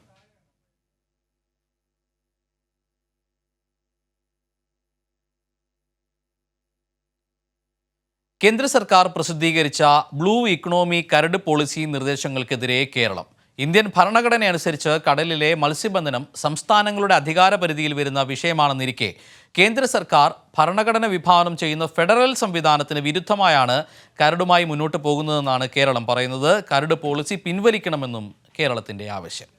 കേന്ദ്ര സർക്കാർ പ്രസിദ്ധീകരിച്ച ബ്ലൂ ഇക്കണോമി കരട് പോളിസി നിർദ്ദേശങ്ങൾക്കെതിരെ കേരളം. ഇന്ത്യൻ ഭരണഘടന അനുസരിച്ച് കടലിലെ മത്സ്യബന്ധനം സംസ്ഥാനങ്ങളുടെ അധികാര പരിധിയിൽ വരുന്ന വിഷയമാണെന്നിരിക്കെ കേന്ദ്ര സർക്കാർ ഭരണഘടന വിഭാവനം ചെയ്യുന്ന ഫെഡറൽ സംവിധാനത്തിന് വിരുദ്ധമായാണ് കരടുമായി മുന്നോട്ട് പോകുന്നതെന്നാണ് കേരളം പറയുന്നത്. കരട് പോളിസി പിൻവലിക്കണമെന്നും കേരളത്തിന്റെ ആവശ്യം.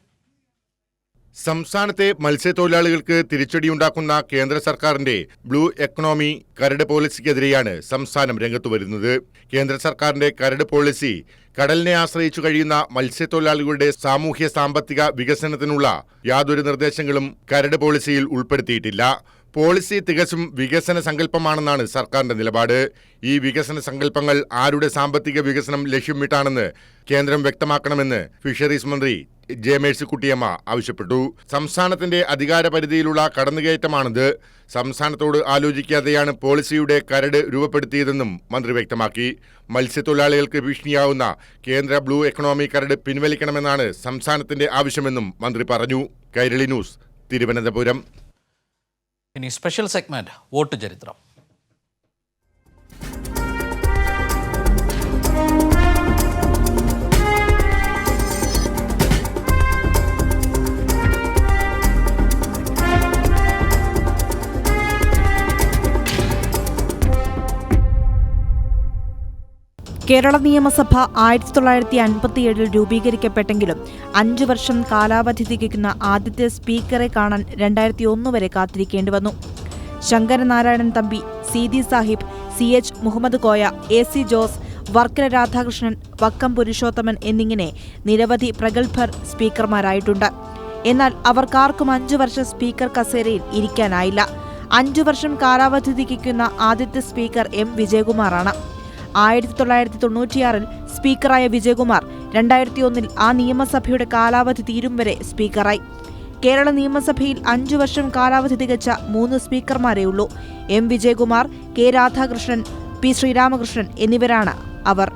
സംസ്ഥാനത്തെ മത്സ്യത്തൊഴിലാളികൾക്ക് തിരിച്ചടിയുണ്ടാക്കുന്ന കേന്ദ്ര സർക്കാരിന്റെ ബ്ലൂ എക്കണോമി കരട് പോളിസിക്കെതിരെയാണ് സംസ്ഥാനം രംഗത്തു വരുന്നത്. കേന്ദ്ര സർക്കാരിന്റെ കരട് പോളിസി കടലിനെ ആശ്രയിച്ചു കഴിയുന്ന മത്സ്യത്തൊഴിലാളികളുടെ സാമൂഹ്യ സാമ്പത്തിക വികസനത്തിനുള്ള യാതൊരു നിർദ്ദേശങ്ങളും കരട് പോളിസിയിൽ ഉൾപ്പെടുത്തിയിട്ടില്ല. പോളിസി തികച്ചും വികസന സങ്കല്പമാണെന്നാണ് സർക്കാരിന്റെ നിലപാട്. ഈ വികസന സങ്കല്പങ്ങൾ ആരുടെ സാമ്പത്തിക വികസനം ലക്ഷ്യമിട്ടാണെന്ന് കേന്ദ്രം വ്യക്തമാക്കണമെന്ന് ഫിഷറീസ് മന്ത്രി ജെ മേഴ്സിക്കുട്ടിയമ്മ ആവശ്യപ്പെട്ടു. സംസ്ഥാനത്തിന്റെ അധികാര പരിധിയിലുള്ള കടന്നുകയറ്റമാണിത്. സംസ്ഥാനത്തോട് ആലോചിക്കാതെയാണ് പോളിസിയുടെ കരട് രൂപപ്പെടുത്തിയതെന്നും മന്ത്രി വ്യക്തമാക്കി. മത്സ്യത്തൊഴിലാളികൾക്ക് ഭീഷണിയാവുന്ന കേന്ദ്ര ബ്ലൂ എക്കണോമി കരട് പിൻവലിക്കണമെന്നാണ് സംസ്ഥാനത്തിന്റെ ആവശ്യമെന്നും മന്ത്രി പറഞ്ഞു. കൈരളി ന്യൂസ്, തിരുവനന്തപുരം. ഇനി സ്പെഷ്യൽ സെഗ്മെന്റ് വോട്ട് ചരിത്രം. കേരള നിയമസഭ 1957 രൂപീകരിക്കപ്പെട്ടെങ്കിലും 5 വർഷം കാലാവധി തികയ്ക്കുന്ന ആദ്യത്തെ സ്പീക്കറെ കാണാൻ 2001 വരെ കാത്തിരിക്കേണ്ടി വന്നു. ശങ്കരനാരായണൻ തമ്പി, സീതി സാഹിബ്, CH മുഹമ്മദ് കോയ, AC ജോസ്, വർക്കല രാധാകൃഷ്ണൻ, വക്കം പുരുഷോത്തമൻ എന്നിങ്ങനെ നിരവധി പ്രഗത്ഭർ സ്പീക്കർമാരായിട്ടുണ്ട്. എന്നാൽ അവർക്കാർക്കും 5 വർഷം സ്പീക്കർ കസേരയിൽ ഇരിക്കാനായില്ല. 5 വർഷം കാലാവധി തികയ്ക്കുന്ന ആദ്യത്തെ സ്പീക്കർ M. വിജയകുമാറാണ്. 1996 സ്പീക്കറായ വിജയകുമാർ 2001 ആ നിയമസഭയുടെ കാലാവധി തീരും വരെ സ്പീക്കറായി. കേരള നിയമസഭയിൽ 5 വർഷം കാലാവധി തികച്ച 3 സ്പീക്കർമാരേയുള്ളൂ. M. Vijayakumar, K. Radhakrishnan, P. Sreeramakrishnan എന്നിവരാണ് അവർ.